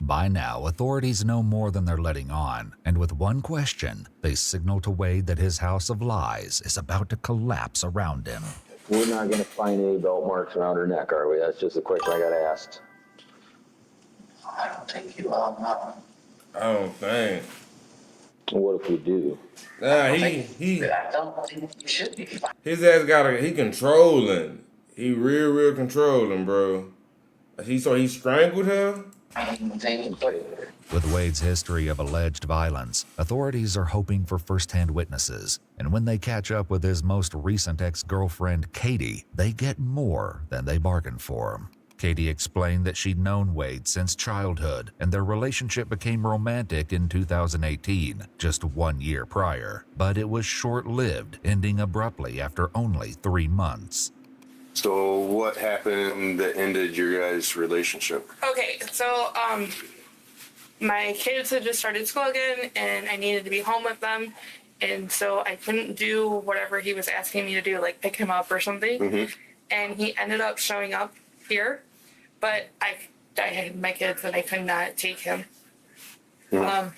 By now, authorities know more than they're letting on, and with one question, they signal to Wade that his house of lies is about to collapse around him. We're not going to find any belt marks around her neck, are we? That's just a question I got asked. I don't think you all know. I don't think. What if we do? Nah, I don't think you should be fine. his ass he controlling. He real controlling, bro. He strangled her? I don't think With Wade's history of alleged violence, authorities are hoping for first-hand witnesses, and when they catch up with his most recent ex-girlfriend, Katie, they get more than they bargained for. Katie explained that she'd known Wade since childhood, and their relationship became romantic in 2018, just 1 year prior. But it was short-lived, ending abruptly after only 3 months. So what happened that ended your guys' relationship? Okay, so my kids had just started school again, and I needed to be home with them, and so I couldn't do whatever he was asking me to do, like pick him up or something. Mm-hmm. And he ended up showing up here, but I had my kids and I could not take him. Mm-hmm.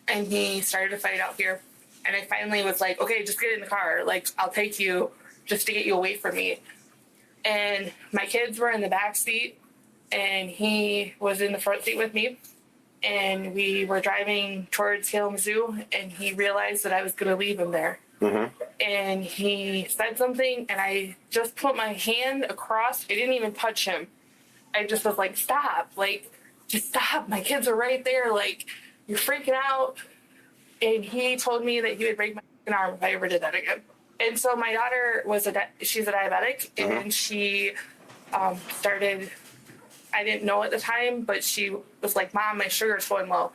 And he started to fight out here, and I finally was like, okay, just get in the car, like I'll take you just to get you away from me. And my kids were in the back seat, and he was in the front seat with me. And we were driving towards Kalamazoo, and he realized that I was going to leave him there. Mm-hmm. And he said something, and I just put my hand across. I didn't even touch him. I just was like, stop. Like, just stop. My kids are right there. Like, you're freaking out. And he told me that he would break my arm if I ever did that again. And so my daughter she's a diabetic, and she started, I didn't know at the time, but she was like, Mom, my sugar's going low.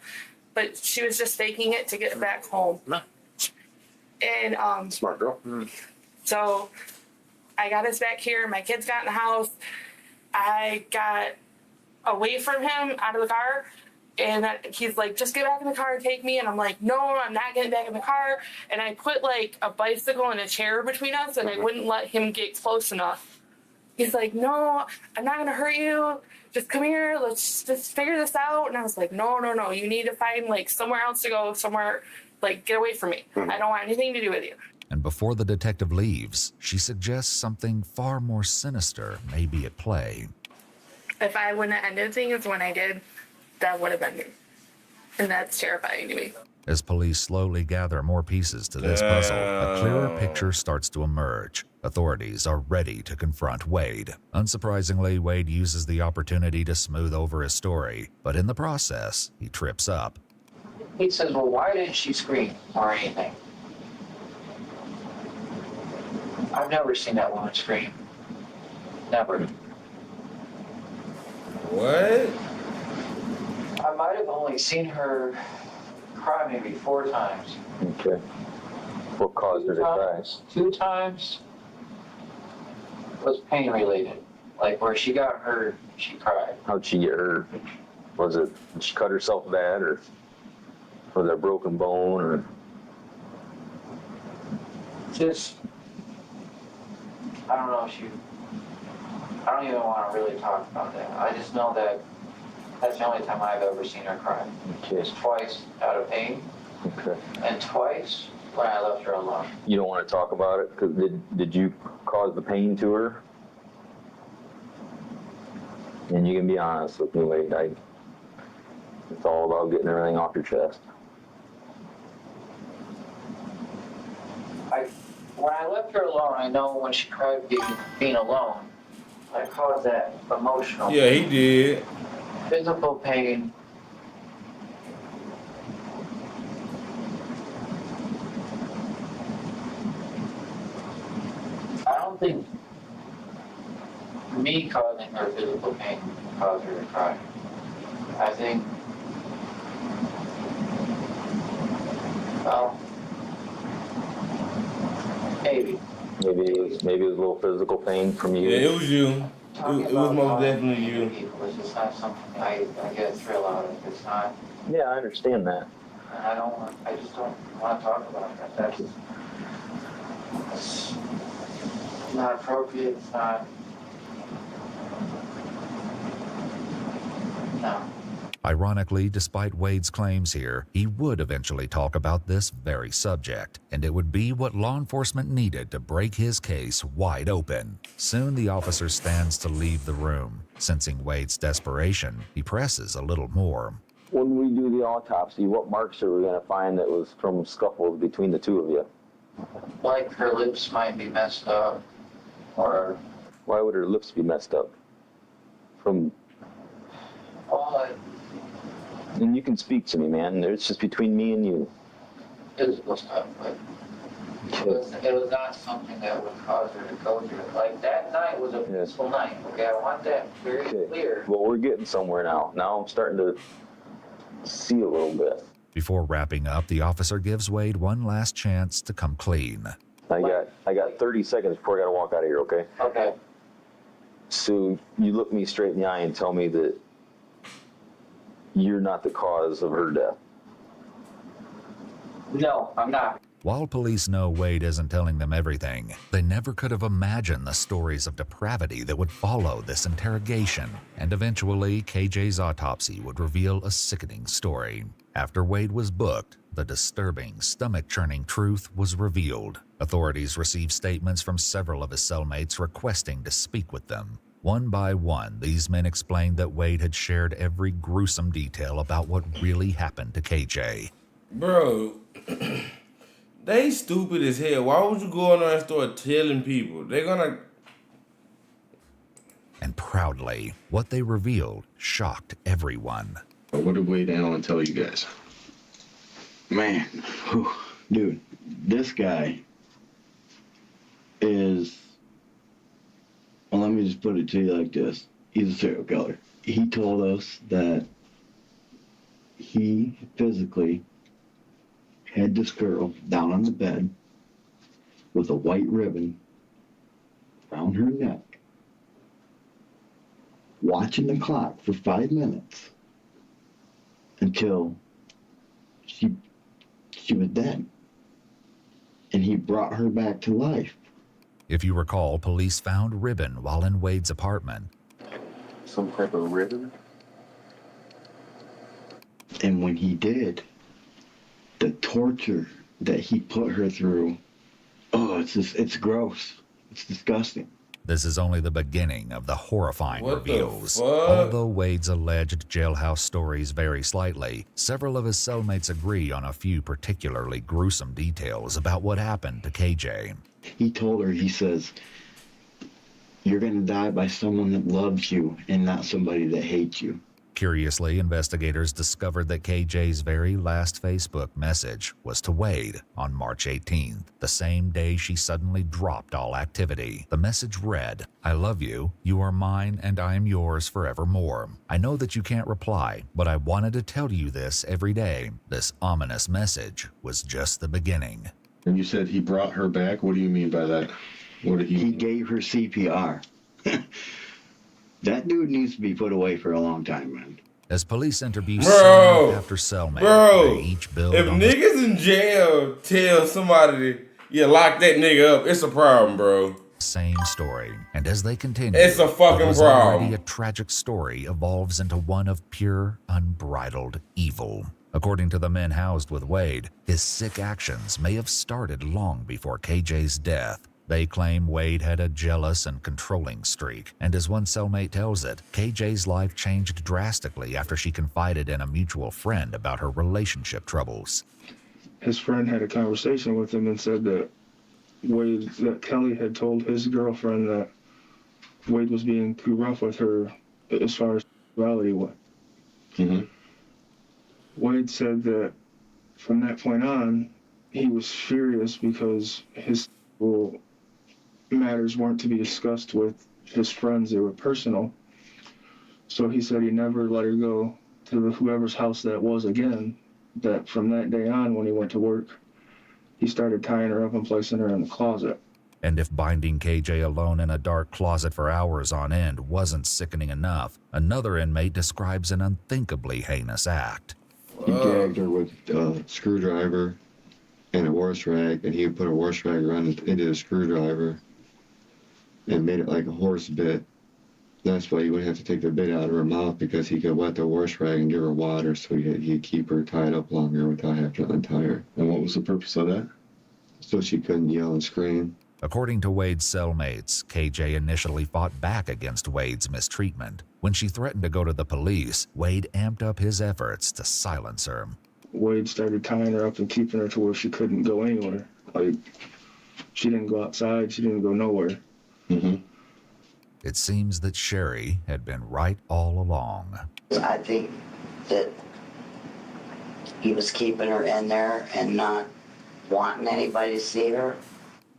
But she was just faking it to get back home. No. And Smart girl. so I got us back here. My kids got in the house. I got away from him out of the car. And he's like, just get back in the car and take me. And I'm like, no, I'm not getting back in the car. And I put like a bicycle and a chair between us, and I wouldn't let him get close enough. He's like, no, I'm not going to hurt you. Just come here. Let's just figure this out. And I was like, no. You need to find like somewhere else to go, somewhere, like get away from me. I don't want anything to do with you. And before the detective leaves, she suggests something far more sinister may be at play. If I wouldn't have ended things when I did, that would have been me. And that's terrifying to me. As police slowly gather more pieces to this puzzle, a clearer picture starts to emerge. Authorities are ready to confront Wade. Unsurprisingly, Wade uses the opportunity to smooth over his story, but in the process, he trips up. He says, well, why didn't she scream or anything? I've never seen that woman scream. Never. What? I might have only seen her cry maybe 4 times. Okay. What caused her to cry? 2 times was pain related. Like where she got hurt, she cried. How'd she get hurt? Did she cut herself bad, or was there a broken bone, or? Just, I don't know I don't even want to really talk about that. I just know that that's the only time I've ever seen her cry. Okay. It's twice out of pain, Okay. and twice when I left her alone. You don't want to talk about it? Because did you cause the pain to her? And you can be honest with me, Wade. It's all about getting everything off your chest. When I left her alone, I know when she cried being alone, I caused that emotional Yeah, he did. physical pain. I don't think me causing her physical pain caused her to cry. I think, well, maybe. Maybe it was a little physical pain from you. Yeah, it was you. It was most definitely you. People, it's just not something I get a thrill out of. It's not. Yeah, I understand that. And I just don't want to talk about that. It's not appropriate. It's not. No. Ironically, despite Wade's claims here, he would eventually talk about this very subject, and it would be what law enforcement needed to break his case wide open. Soon the officer stands to leave the room. Sensing Wade's desperation, he presses a little more. When we do the autopsy, what marks are we going to find that was from scuffles between the two of you? Like her lips might be messed up, or Why would her lips be messed up? From... And you can speak to me, man. It's just between me and you. physical stuff, but it was not something that would cause her to go through it. Like, that night was a peaceful night, okay? I want that very clear. Well, we're getting somewhere now. Now I'm starting to see a little bit. Before wrapping up, the officer gives Wade one last chance to come clean. I got 30 seconds before I gotta walk out of here, okay? Okay. So you look me straight in the eye and tell me that you're not the cause of her death. No, I'm not. While police know Wade isn't telling them everything, they never could have imagined the stories of depravity that would follow this interrogation. And eventually, KJ's autopsy would reveal a sickening story. After Wade was booked, the disturbing, stomach-churning truth was revealed. Authorities received statements from several of his cellmates requesting to speak with them. One by one, these men explained that Wade had shared every gruesome detail about what really happened to KJ. Bro, they stupid as hell. Why would you go in there and start telling people? They're gonna... And proudly, what they revealed shocked everyone. What did Wade Allen tell you guys? Man, whew, dude, this guy is, well, let me just put it to you like this. He's a serial killer. He told us that he physically had this girl down on the bed with a white ribbon around her neck, watching the clock for 5 minutes until she was dead. And he brought her back to life. If you recall, police found ribbon while in Wade's apartment. Some type of ribbon? And when he did, the torture that he put her through, oh, it's gross. It's disgusting. This is only the beginning of the horrifying What the reveals. fuck? Although Wade's alleged jailhouse stories vary slightly, several of his cellmates agree on a few particularly gruesome details about what happened to KJ. He told her, he says, you're going to die by someone that loves you and not somebody that hates you. Curiously, investigators discovered that KJ's very last Facebook message was to Wade on March 18th, the same day she suddenly dropped all activity. The message read, "I love you, you are mine, and I am yours forevermore. I know that you can't reply, but I wanted to tell you this every day." This ominous message was just the beginning. And you said he brought her back? What do you mean by that? What did He gave her CPR. That dude needs to be put away for a long time, man. As police interview Bro, cellmate after cellmate, bro, they each build if on niggas in jail tell somebody, yeah, lock that nigga up, it's a problem, bro. the same story. And as they continue, It's a fucking what was problem. already a tragic story evolves into one of pure, unbridled evil. According to the men housed with Wade, his sick actions may have started long before KJ's death. They claim Wade had a jealous and controlling streak, and as one cellmate tells it, KJ's life changed drastically after she confided in a mutual friend about her relationship troubles. His friend had a conversation with him and said that that Kelly had told his girlfriend that Wade was being too rough with her as far as sexuality went. Mm-hmm. Wade said that from that point on, he was furious because his matters weren't to be discussed with his friends. They were personal. So he said he never let her go to whoever's house that was again. That from that day on, when he went to work, he started tying her up and placing her in the closet. And if binding KJ alone in a dark closet for hours on end wasn't sickening enough, another inmate describes an unthinkably heinous act. He gagged her with a screwdriver and a horse rag, and he would put a horse rag around into the screwdriver and made it like a horse bit, That's why he would have to take the bit out of her mouth, because he could wet the wash rag and give her water, so he'd keep her tied up longer without having to untie her. And what was the purpose of that? So she couldn't yell and scream. According to Wade's cellmates, KJ initially fought back against Wade's mistreatment. When she threatened to go to the police, Wade amped up his efforts to silence her. Wade started tying her up and keeping her to where she couldn't go anywhere. Like, she didn't go outside, she didn't go nowhere. Mm-hmm. It seems that Sherry had been right all along. I think that he was keeping her in there and not wanting anybody to see her.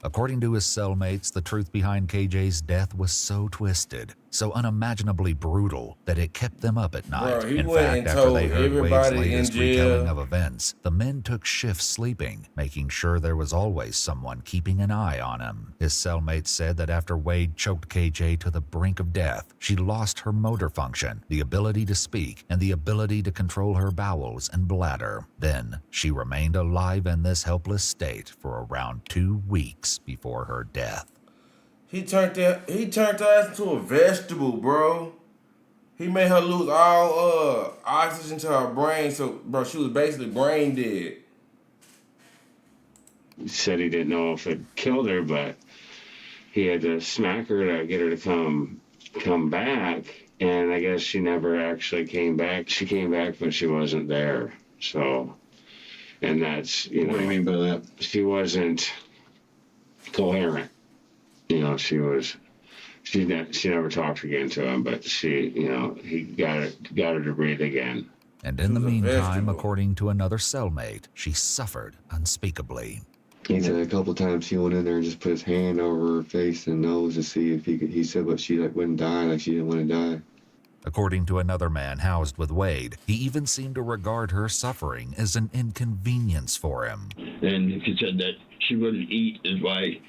According to his cellmates, the truth behind KJ's death was so twisted, so unimaginably brutal, that it kept them up at night. Bro, he in went fact, and after told they heard Wade's everybody in latest jail. retelling of events, the men took shifts sleeping, making sure there was always someone keeping an eye on him. His cellmates said that after Wade choked KJ to the brink of death, she lost her motor function, the ability to speak, and the ability to control her bowels and bladder. Then, she remained alive in this helpless state for around 2 weeks before her death. He turned her ass into a vegetable, bro. He made her lose all oxygen to her brain, so bro, she was basically brain dead. He said he didn't know if it killed her, but he had to smack her to get her to come back, and I guess she never actually came back. She came back, but she wasn't there. So, and that's, you know. What do you mean by that? She wasn't coherent. You know, she never talked again to him, but she, you know, he got her to breathe again. And in the meantime, according to another cellmate, she suffered unspeakably. He said a couple times he went in there and just put his hand over her face and nose to see if he could. He said, but she wouldn't die, like she didn't want to die. According to another man housed with Wade, he even seemed to regard her suffering as an inconvenience for him. And he said that she wouldn't eat is why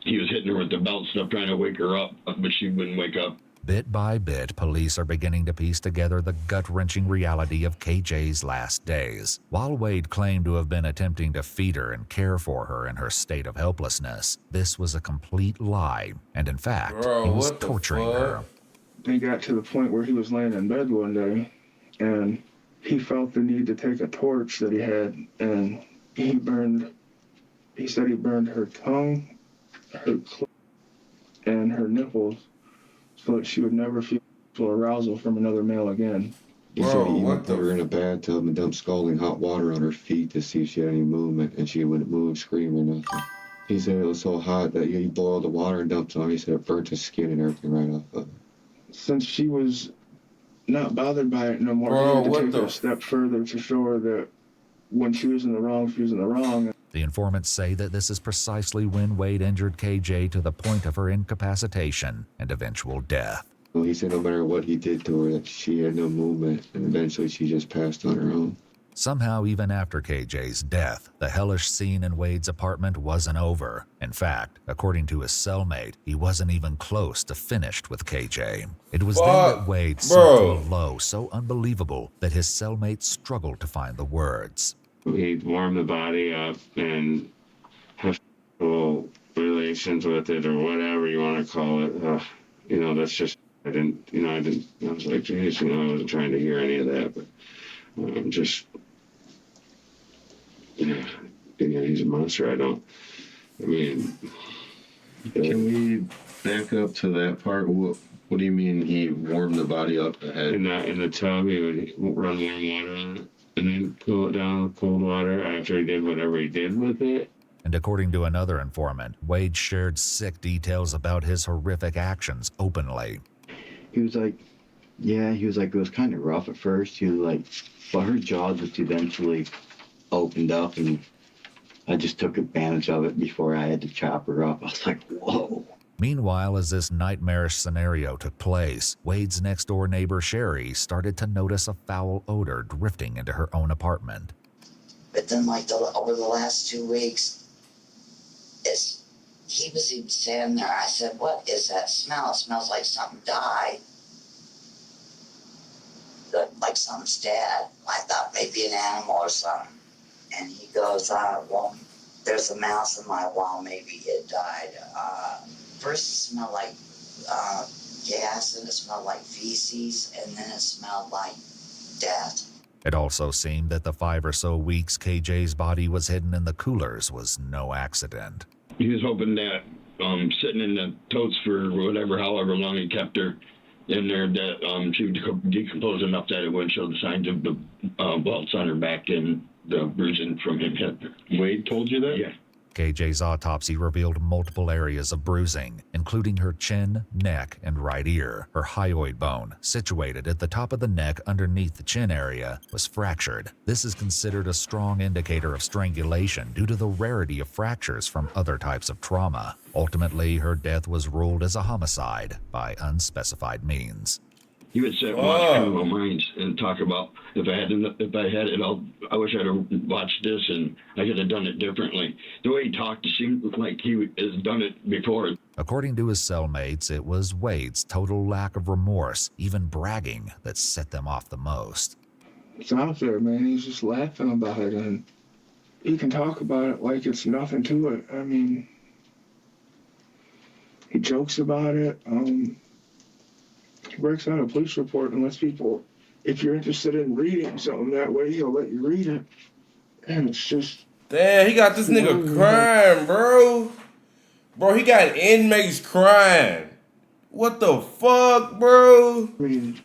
he was hitting her with the belt stuff, trying to wake her up, but she wouldn't wake up. Bit by bit, police are beginning to piece together the gut-wrenching reality of KJ's last days. While Wade claimed to have been attempting to feed her and care for her in her state of helplessness, this was a complete lie, and in fact, he was torturing her. He got to the point where he was laying in bed one day, and he felt the need to take a torch that he had, and he said he burned her tongue, her clit, and her nipples, so that she would never feel arousal from another male again. He said he even put her in a bathtub and dumped scalding hot water on her feet to see if she had any movement, and she wouldn't move, scream, or nothing. He said it was so hot that he boiled the water and dumped it on her. He said it burnt his skin and everything right off of it. Since she was not bothered by it no more, he had to take it a step further to show her that when she was in the wrong, she was in the wrong. The informants say that this is precisely when Wade injured KJ to the point of her incapacitation and eventual death. Well, he said no matter what he did to her, that she had no movement, and eventually she just passed on her own. Somehow, even after KJ's death, the hellish scene in Wade's apartment wasn't over. In fact, according to his cellmate, he wasn't even close to finished with KJ. It was then that Wade sunk to a low so unbelievable that his cellmate struggled to find the words. He'd warm the body up and have sexual relations with it, or whatever you want to call it. You know, that's just, I was like, geez, you know, I wasn't trying to hear any of that, but he's a monster. Can we back up to that part? What do you mean he warmed the body up ahead? In the tub, he would run warm water on it and then cool it down with cold water after he did whatever he did with it. And according to another informant, Wade shared sick details about his horrific actions openly. He was like, it was kind of rough at first. He was like, but her jaw just eventually opened up, and I just took advantage of it before I had to chop her up. I was like, whoa. Meanwhile, as this nightmarish scenario took place, Wade's next-door neighbor, Sherry, started to notice a foul odor drifting into her own apartment. But then, over the last 2 weeks, he was even standing there. I said, what is that smell? It smells like something died. Like something's dead. I thought maybe an animal or something. And he goes, well, there's a mouse in my wall. Maybe it died. First it smelled like gas and it smelled like feces, and then it smelled like death. It also seemed that the 5 or so weeks KJ's body was hidden in the coolers was no accident. He was hoping that sitting in the totes for whatever, however long he kept her in there, that she would decompose enough that it would show the signs of the welts on her back and the bruising from him hitting her. Wade told you that? Yeah. KJ's autopsy revealed multiple areas of bruising, including her chin, neck, and right ear. Her hyoid bone, situated at the top of the neck underneath the chin area, was fractured. This is considered a strong indicator of strangulation due to the rarity of fractures from other types of trauma. Ultimately, her death was ruled as a homicide by unspecified means. He would sit and watch Criminal Minds and talk about if I had it all. I wish I'd have watched this and I could have done it differently. The way he talked, it seemed like he has done it before. According to his cellmates, it was Wade's total lack of remorse, even bragging, that set them off the most. It's out there, man. He's just laughing about it, and he can talk about it like it's nothing to it. I mean, he jokes about it. He breaks out a police report and lets people, if you're interested in reading something that way, he'll let you read it. And it's just... Damn, he got this nigga crying, bro. Bro, he got inmates crying. What the fuck, bro? I mean,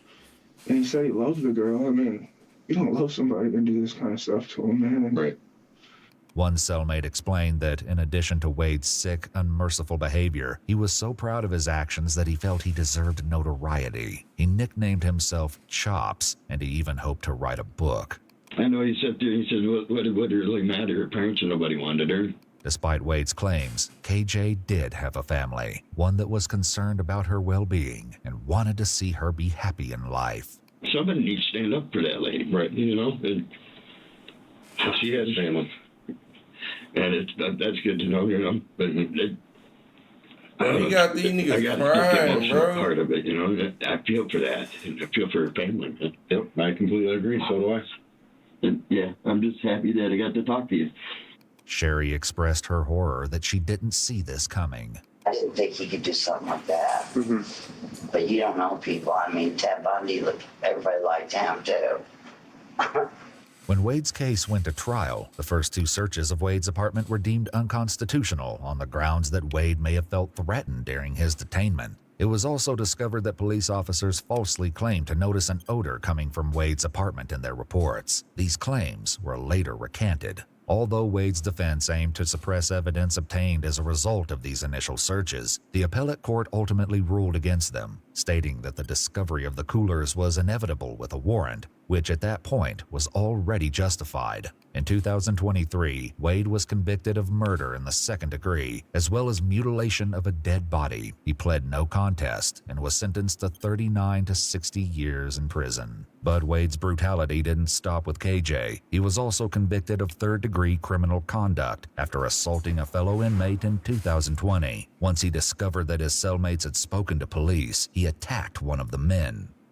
and he said he loves the girl. I mean, you don't love somebody and do this kind of stuff to him, man. Right. One cellmate explained that in addition to Wade's sick, unmerciful behavior, he was so proud of his actions that he felt he deserved notoriety. He nicknamed himself Chops, and he even hoped to write a book. I know he sat there and he said, what did it really matter? Her parents and nobody wanted her. Despite Wade's claims, KJ did have a family, one that was concerned about her well-being and wanted to see her be happy in life. Somebody needs to stand up for that lady, right? You know, and she has family. And that's good to know, you know. But you got these niggas crying, bro. Part of it, you know. I feel for that. And I feel for her family, man. Yep, I completely agree. So do I. And yeah, I'm just happy that I got to talk to you. Sherry expressed her horror that she didn't see this coming. I didn't think he could do something like that. Mm-hmm. But you don't know people. I mean, Ted Bundy, look, everybody liked him too. When Wade's case went to trial, the first 2 searches of Wade's apartment were deemed unconstitutional on the grounds that Wade may have felt threatened during his detainment. It was also discovered that police officers falsely claimed to notice an odor coming from Wade's apartment in their reports. These claims were later recanted. Although Wade's defense aimed to suppress evidence obtained as a result of these initial searches, the appellate court ultimately ruled against them, stating that the discovery of the coolers was inevitable with a warrant, which at that point was already justified. In 2023, Wade was convicted of murder in the 2nd degree, as well as mutilation of a dead body. He pled no contest and was sentenced to 39 to 60 years in prison. But Wade's brutality didn't stop with KJ. He was also convicted of 3rd-degree criminal conduct after assaulting a fellow inmate in 2020. Once he discovered that his cellmates had spoken to police, he attacked one of the men.